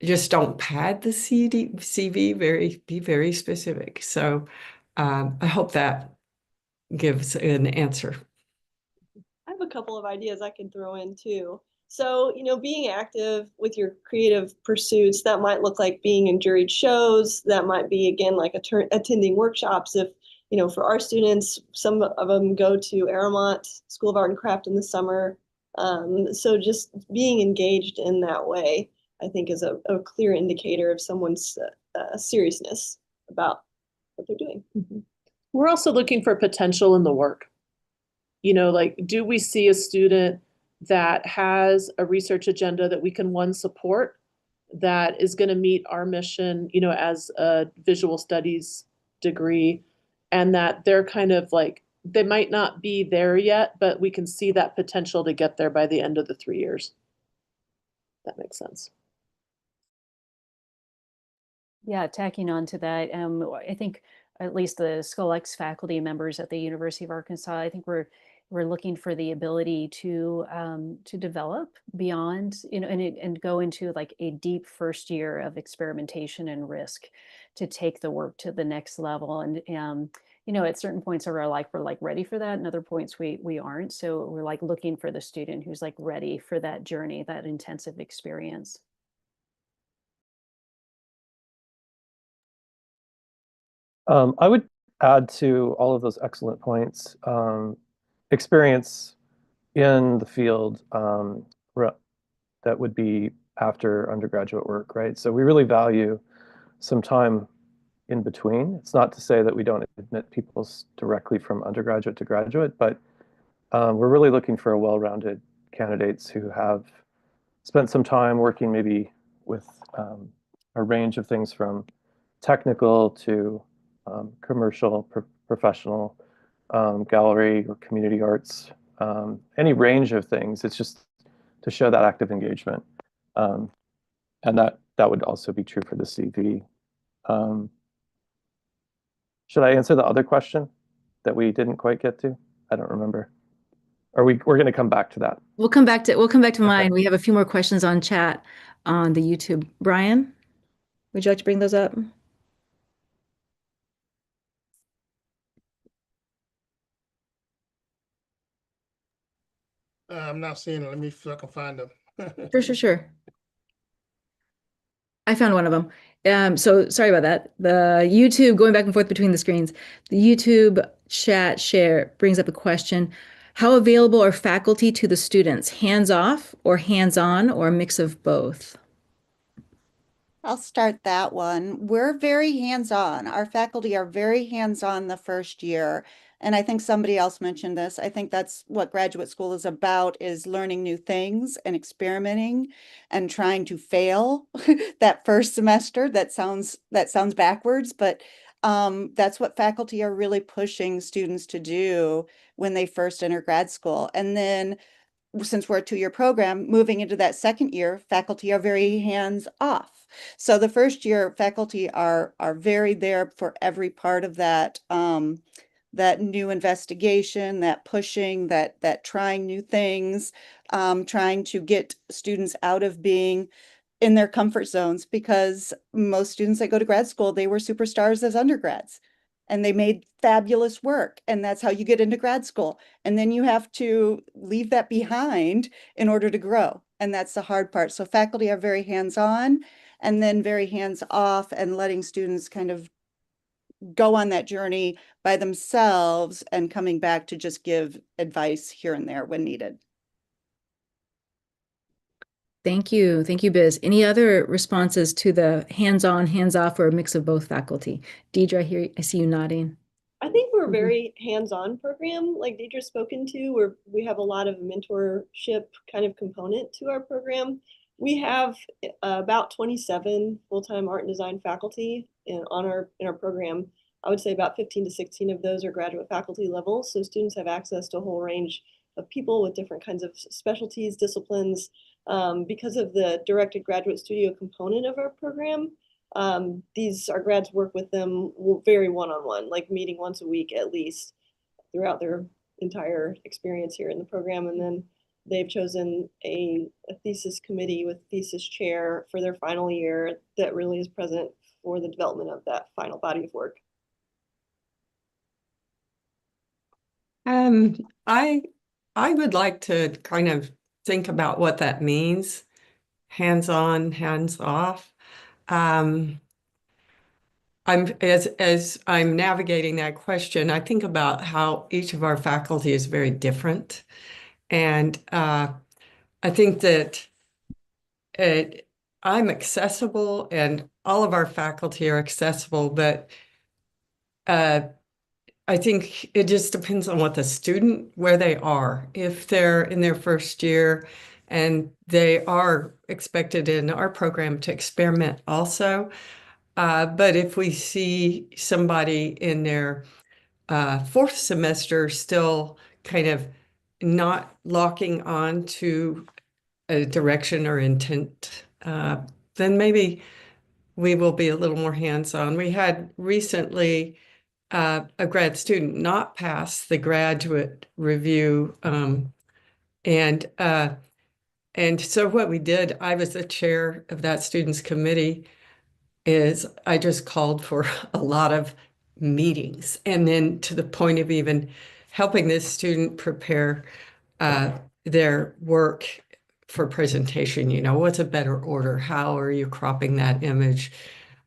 just don't pad the CV, be very specific. So I hope that gives an answer. I have a couple of ideas I can throw in too. So, being active with your creative pursuits, that might look like being in juried shows. That might be, again, like attending workshops. If, for our students, some of them go to Herron School of Art and Craft in the summer. So just being engaged in that way, I think, is a clear indicator of someone's seriousness about what they're doing. Mm-hmm. We're also looking for potential in the work. Like, do we see a student that has a research agenda that we can, support, that is going to meet our mission, as a visual studies degree, and that they're kind of like, they might not be there yet, but we can see that potential to get there by the end of the 3 years. That makes sense. Yeah, tacking on to that, I think at least the SchoolX faculty members at the University of Arkansas, I think we're looking for the ability to develop beyond, and go into like a deep first year of experimentation and risk to take the work to the next level. And at certain points of our life, we're like ready for that, and other points we aren't. So we're like looking for the student who's like ready for that journey, that intensive experience. I would add to all of those excellent points, experience in the field that would be after undergraduate work, right? So we really value some time in between. It's not to say that we don't admit people directly from undergraduate to graduate, but we're really looking for well-rounded candidates who have spent some time working maybe with a range of things from technical to commercial, professional, gallery or community arts, any range of things. It's just to show that active engagement. And that would also be true for the CV. Should I answer the other question that we didn't quite get to? I don't remember. We're going to come back to that. We'll come back to mine. Okay. We have a few more questions on chat on the YouTube. Brian, would you like to bring those up? I'm not seeing it. Let me see if I can find them. Sure. I found one of them. So sorry about that. The YouTube, going back and forth between the screens, the YouTube chat share brings up a question. How available are faculty to the students? Hands off or hands on or a mix of both? I'll start that one. We're very hands-on. Our faculty are very hands-on the first year. And I think somebody else mentioned this. I think that's what graduate school is about, is learning new things and experimenting and trying to fail that first semester. That sounds backwards, but that's what faculty are really pushing students to do when they first enter grad school. And then since we're a 2-year program, moving into that second year, faculty are very hands off. So the first year faculty are very there for every part of that that new investigation, that pushing, that trying new things, trying to get students out of being in their comfort zones, because most students that go to grad school, they were superstars as undergrads and they made fabulous work. And that's how you get into grad school. And then you have to leave that behind in order to grow. And that's the hard part. So faculty are very hands-on and then very hands-off, and letting students kind of go on that journey by themselves and coming back to just give advice here and there when needed. Thank you. Thank you, Biz. Any other responses to the hands-on, hands-off, or a mix of both faculty? Deidre, I see you nodding. I think we're a very hands-on program, like Deidre's spoken to, where we have a lot of mentorship kind of component to our program. We have about 27 full-time art and design faculty in our program. I would say about 15 to 16 of those are graduate faculty level. So students have access to a whole range of people with different kinds of specialties, disciplines. Because of the directed graduate studio component of our program, our grads work with them very one-on-one, like meeting once a week at least throughout their entire experience here in the program. And then they've chosen a thesis committee with thesis chair for their final year that really is present for the development of that final body of work. I would like to kind of think about what that means, hands-on, hands-off. As I'm navigating that question, I think about how each of our faculty is very different. And I think that I'm accessible and all of our faculty are accessible, but I think it just depends on what the student, where they are. If they're in their first year and they are expected in our program to experiment also. But if we see somebody in their fourth semester still kind of not locking on to a direction or intent, then maybe we will be a little more hands-on. We had recently a grad student not pass the graduate review. And so what we did, I was the chair of that student's committee, is I just called for a lot of meetings, and then to the point of even helping this student prepare their work for presentation. What's a better order? How are you cropping that image?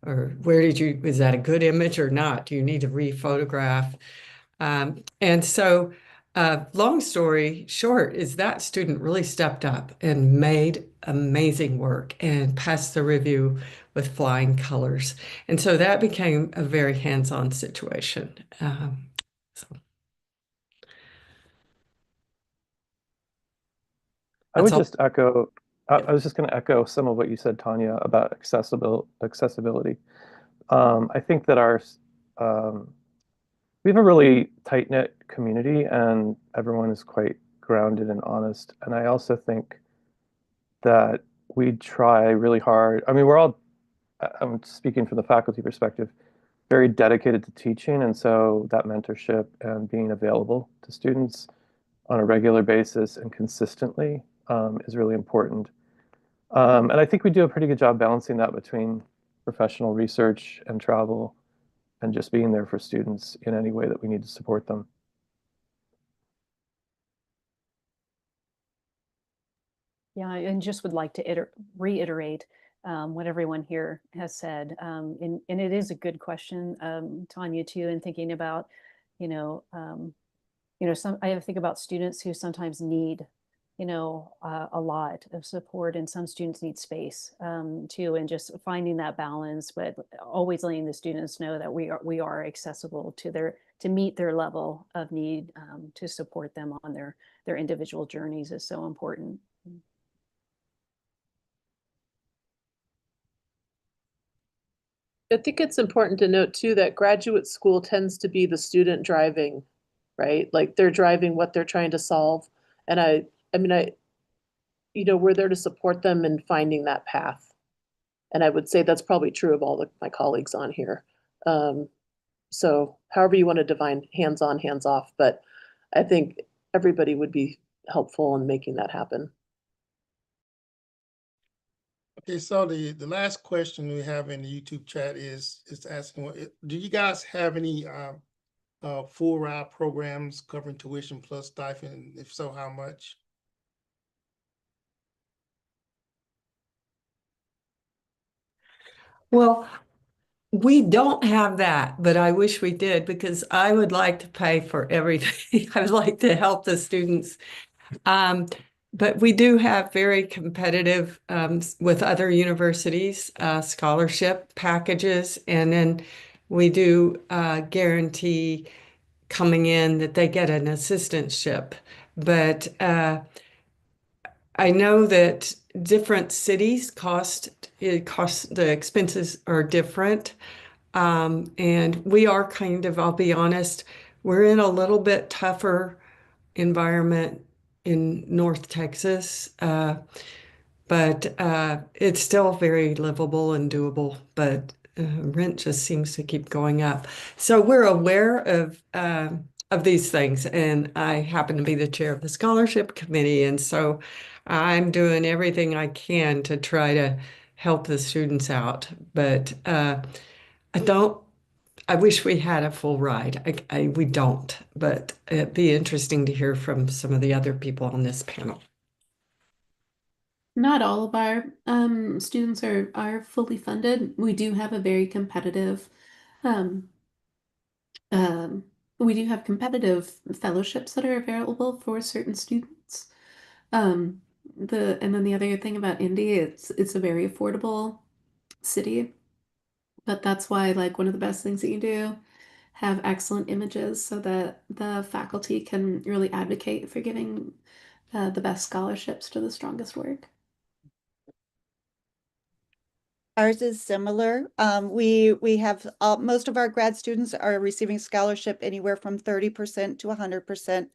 Or is that a good image or not? Do you need to re-photograph? And so long story short is that student really stepped up and made amazing work and passed the review with flying colors. And so that became a very hands-on situation. I would just echo, I was just going to echo some of what you said, Tanya, about accessibility. I think that we have a really tight-knit community and everyone is quite grounded and honest. And I also think that we try really hard. I mean, I'm speaking from the faculty perspective, very dedicated to teaching. And so that mentorship and being available to students on a regular basis and consistently is really important. And I think we do a pretty good job balancing that between professional research and travel and just being there for students in any way that we need to support them. Yeah, and just would like to reiterate what everyone here has said. And it is a good question, Tanya, too, and thinking about, you know, I think about students who sometimes need, a lot of support, and some students need space too, and just finding that balance, but always letting the students know that we are accessible to meet their level of need, to support them on their individual journeys is so important. I think it's important to note too that graduate school tends to be the student driving, right? Like they're driving what they're trying to solve. And I mean, we're there to support them in finding that path. And I would say that's probably true of all my colleagues on here. So however you want to define hands-on, hands-off, but I think everybody would be helpful in making that happen. Okay, so the last question we have in the YouTube chat is asking, do you guys have any full ride programs covering tuition plus stipend? If so, how much? Well, we don't have that, but I wish we did because I would like to pay for everything. I would like to help the students. But we do have very competitive with other universities scholarship packages, and then we do guarantee coming in that they get an assistantship. But I know that different cities the expenses are different. And we are I'll be honest, we're in a little bit tougher environment in North Texas, but it's still very livable and doable, but rent just seems to keep going up. So we're aware of these things, and I happen to be the chair of the scholarship committee, and so I'm doing everything I can to try to help the students out. But I wish we had a full ride. We don't, but it'd be interesting to hear from some of the other people on this panel. Not all of our students are fully funded. We do have a very competitive um, um, we do have competitive fellowships that are available for certain students. Um, and then the other thing about Indy, it's a very affordable city, but that's why like one of the best things that you do have excellent images so that the faculty can really advocate for giving the best scholarships to the strongest work. Ours is similar. We have most of our grad students are receiving scholarship anywhere from 30% to 100%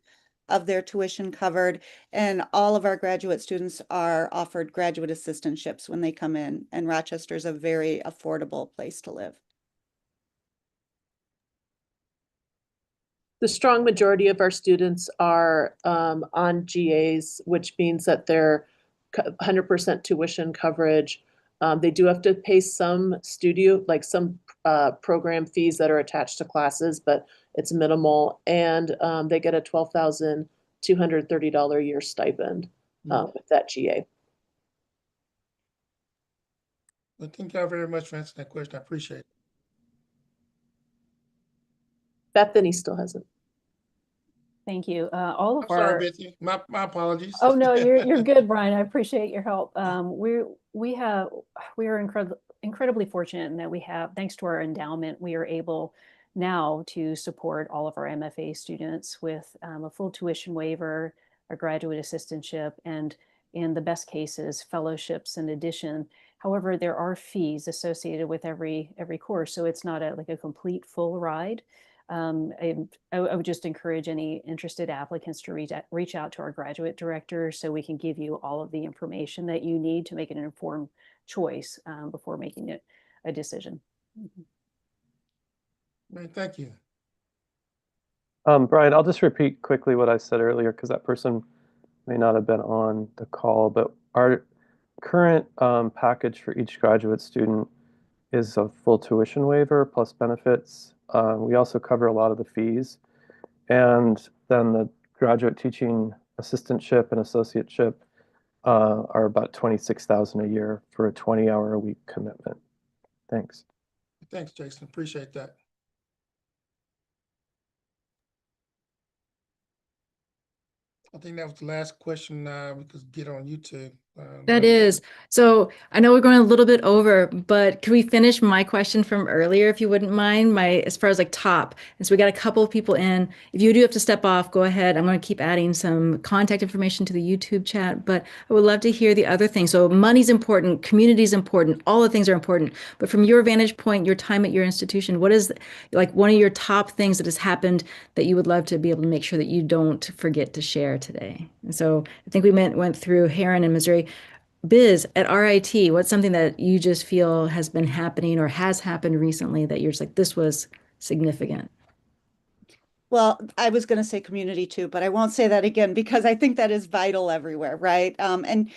of their tuition covered, and all of our graduate students are offered graduate assistantships when they come in, and Rochester is a very affordable place to live. The strong majority of our students are on GAs, which means that they're 100% tuition coverage. They do have to pay some some program fees that are attached to classes, but it's minimal. And they get a $12,230 a year stipend with that GA. Well, thank y'all very much for answering that question. I appreciate it. Bethany still hasn't. Thank you. All of I'm sorry, our Betsy. My apologies. Oh no, you're good, Brian. I appreciate your help. We are incredibly fortunate in that we have, thanks to our endowment, we are able now to support all of our MFA students with a full tuition waiver, a graduate assistantship, and in the best cases, fellowships in addition. However, there are fees associated with every course, so it's not like a complete full ride. I would just encourage any interested applicants to reach out to our graduate director so we can give you all of the information that you need to make an informed choice before making it a decision. Right, thank you. Brian, I'll just repeat quickly what I said earlier because that person may not have been on the call, but our current package for each graduate student is a full tuition waiver plus benefits. We also cover a lot of the fees. And then the graduate teaching assistantship and associateship are about 26,000 a year for a 20-hour-a-week commitment. Thanks. Thanks, Jason. Appreciate that. I think that was the last question we could get on YouTube. That is. So I know we're going a little bit over, but could we finish my question from earlier, if you wouldn't mind, as far as like top? And so we got a couple of people in. If you do have to step off, go ahead. I'm going to keep adding some contact information to the YouTube chat, but I would love to hear the other things. So money's important, community's important, all the things are important. But from your vantage point, your time at your institution, what is like one of your top things that has happened that you would love to be able to make sure that you don't forget to share today? And so I think we went through Herron and Missouri. Biz, at RIT, what's something that you just feel has been happening or has happened recently that you're just like, this was significant? Well, I was going to say community too, but I won't say that again because I think that is vital everywhere, right? And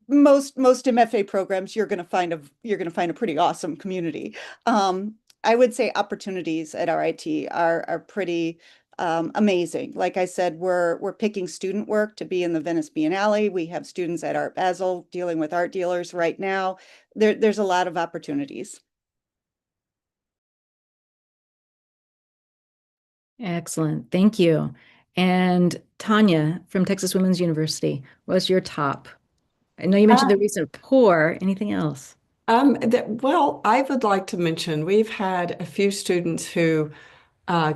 most MFA programs, you're going to find a pretty awesome community. I would say opportunities at RIT are pretty amazing. Like I said, we're picking student work to be in the Venice Biennale. We have students at Art Basel dealing with art dealers right now. There's a lot of opportunities. Excellent. Thank you. And Tanya from Texas Women's University, what's your top? I know you mentioned the recent pour. Anything else? Well, I would like to mention we've had a few students who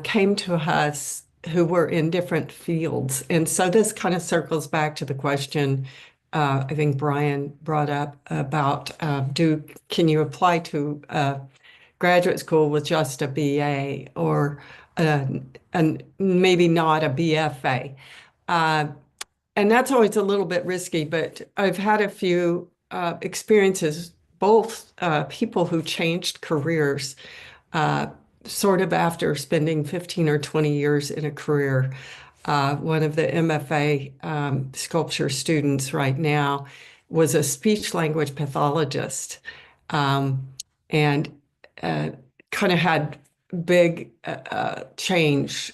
came to us who were in different fields. And so this kind of circles back to the question I think Brian brought up about can you apply to graduate school with just a BA or and maybe not a BFA. And that's always a little bit risky, but I've had a few experiences, both people who changed careers sort of after spending 15 or 20 years in a career. One of the MFA sculpture students right now was a speech language pathologist and kind of had big change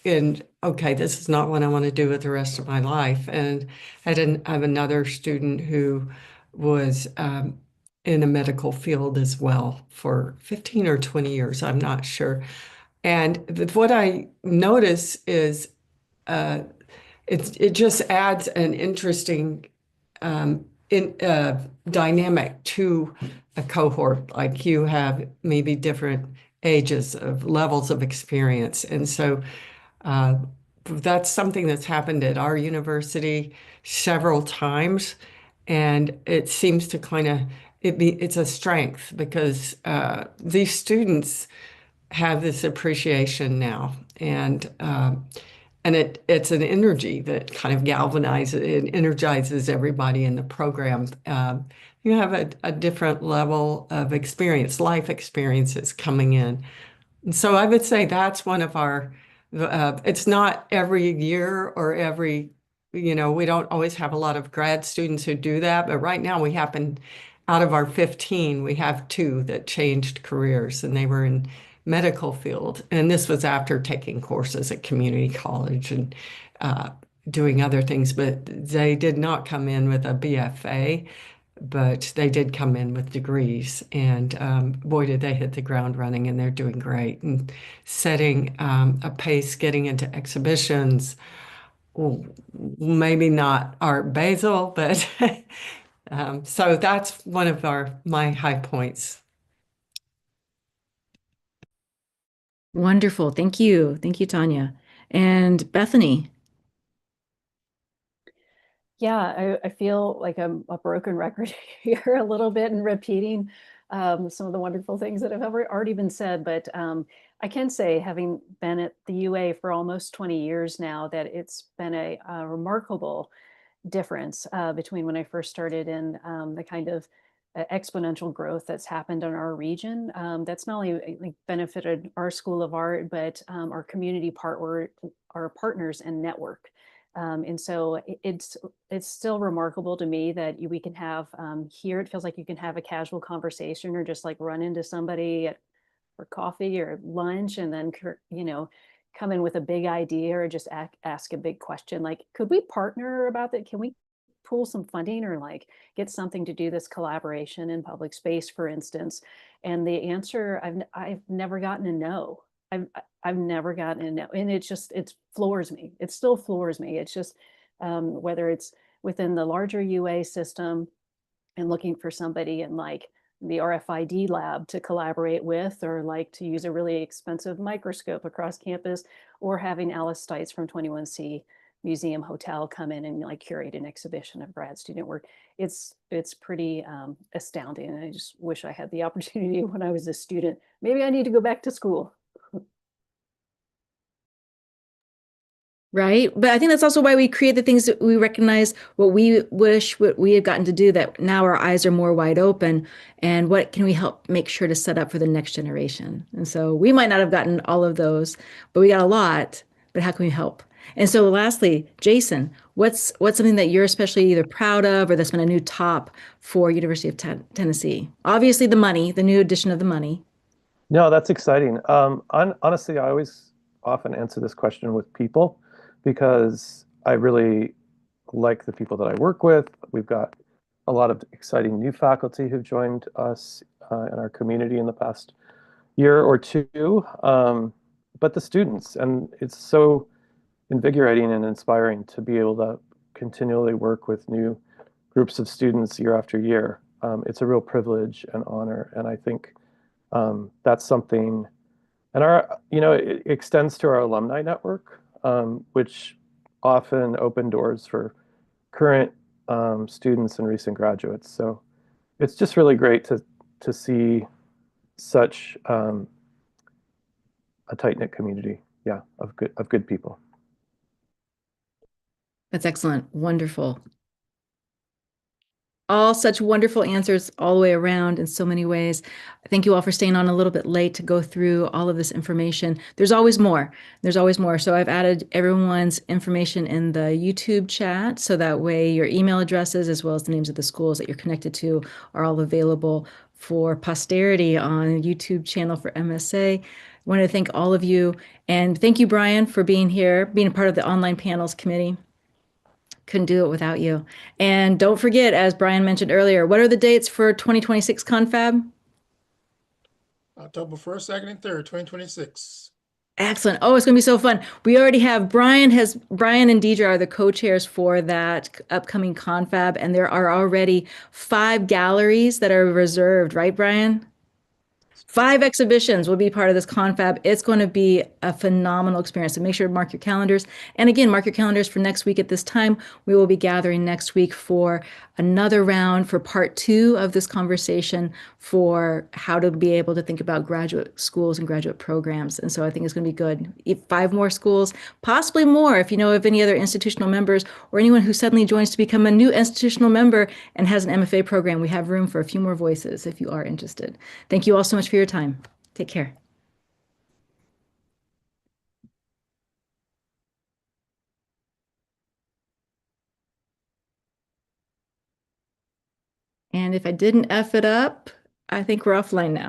in, okay, this is not what I want to do with the rest of my life. And I have another student who was in a medical field as well for 15 or 20 years, I'm not sure. And what I notice is it just adds an interesting dynamic to a cohort. Like you have maybe different ages of levels of experience. And so that's something that's happened at our university several times. And it seems to kind of, it's a strength because these students have this appreciation now. And it's an energy that kind of galvanizes and energizes everybody in the program. You have a different level of experience, life experiences coming in. And so I would say that's one of our, it's not every year or we don't always have a lot of grad students who do that, but right now we happen, out of our 15, we have 2 that changed careers and they were in medical field. And this was after taking courses at community college and doing other things, but they did not come in with a BFA, but they did come in with degrees. And boy, did they hit the ground running, and they're doing great and setting a pace, getting into exhibitions. Well, maybe not Art Basel, but so that's one of my high points. Wonderful. Thank you. Thank you, Tanya. And Bethany. Yeah, I feel like I'm a broken record here a little bit and repeating some of the wonderful things that have already been said. But I can say, having been at the UA for almost 20 years now, that it's been a remarkable difference between when I first started and the kind of exponential growth that's happened in our region. That's not only benefited our School of Art, but our community our partners and network. And so it's still remarkable to me that we can have here, it feels like you can have a casual conversation or just like run into somebody for coffee or lunch and then, come in with a big idea or just ask a big question. Like, could we partner about that? Can we pull some funding or like get something to do this collaboration in public space, for instance? And the answer, I've never gotten a no. I've never gotten a no, and it floors me. It still floors me. It's just whether it's within the larger UA system and looking for somebody in like the RFID lab to collaborate with, or like to use a really expensive microscope across campus, or having Alice Stites from 21C Museum Hotel come in and like curate an exhibition of grad student work. It's pretty astounding. And I just wish I had the opportunity when I was a student. Maybe I need to go back to school. Right. But I think that's also why we create the things that we recognize what we wish what we had gotten to do, that now our eyes are more wide open, and what can we help make sure to set up for the next generation. And so we might not have gotten all of those, but we got a lot, but how can we help? And so lastly, Jason, what's something that you're especially either proud of or that's been a new top for University of Tennessee? Obviously the money, the new addition of the money. No, that's exciting. Honestly, I always often answer this question with people, because I really like the people that I work with. We've got a lot of exciting new faculty who've joined us in our community in the past year or two. But the students, and it's so invigorating and inspiring to be able to continually work with new groups of students year after year. It's a real privilege and honor, and I think that's something. And it extends to our alumni network, which often open doors for current students and recent graduates. So it's just really great to see such a tight-knit community, of good people. That's excellent. Wonderful. All such wonderful answers all the way around in so many ways. Thank you all for staying on a little bit late to go through all of this information. There's always more. There's always more. So I've added everyone's information in the YouTube chat, so that way your email addresses as well as the names of the schools that you're connected to are all available for posterity on the YouTube channel for MSA. I want to thank all of you, and thank you, Brian, for being here, being a part of the online panels committee. Couldn't do it without you. And don't forget, as Brian mentioned earlier, what are the dates for 2026 Confab? October 1st, 2nd, and 3rd, 2026. Excellent. Oh, it's going to be so fun. We already have Brian and Deidre are the co-chairs for that upcoming confab, and there are already 5 galleries that are reserved, right, Brian? 5 exhibitions will be part of this confab. It's going to be a phenomenal experience. So make sure to mark your calendars. And again, mark your calendars for next week at this time. We will be gathering next week for another round for part 2 of this conversation for how to be able to think about graduate schools and graduate programs. And so I think it's going to be good. 5 more schools, possibly more if you know of any other institutional members or anyone who suddenly joins to become a new institutional member and has an MFA program. We have room for a few more voices if you are interested. Thank you all so much for your time. Take care. And if I didn't F it up, I think we're offline now.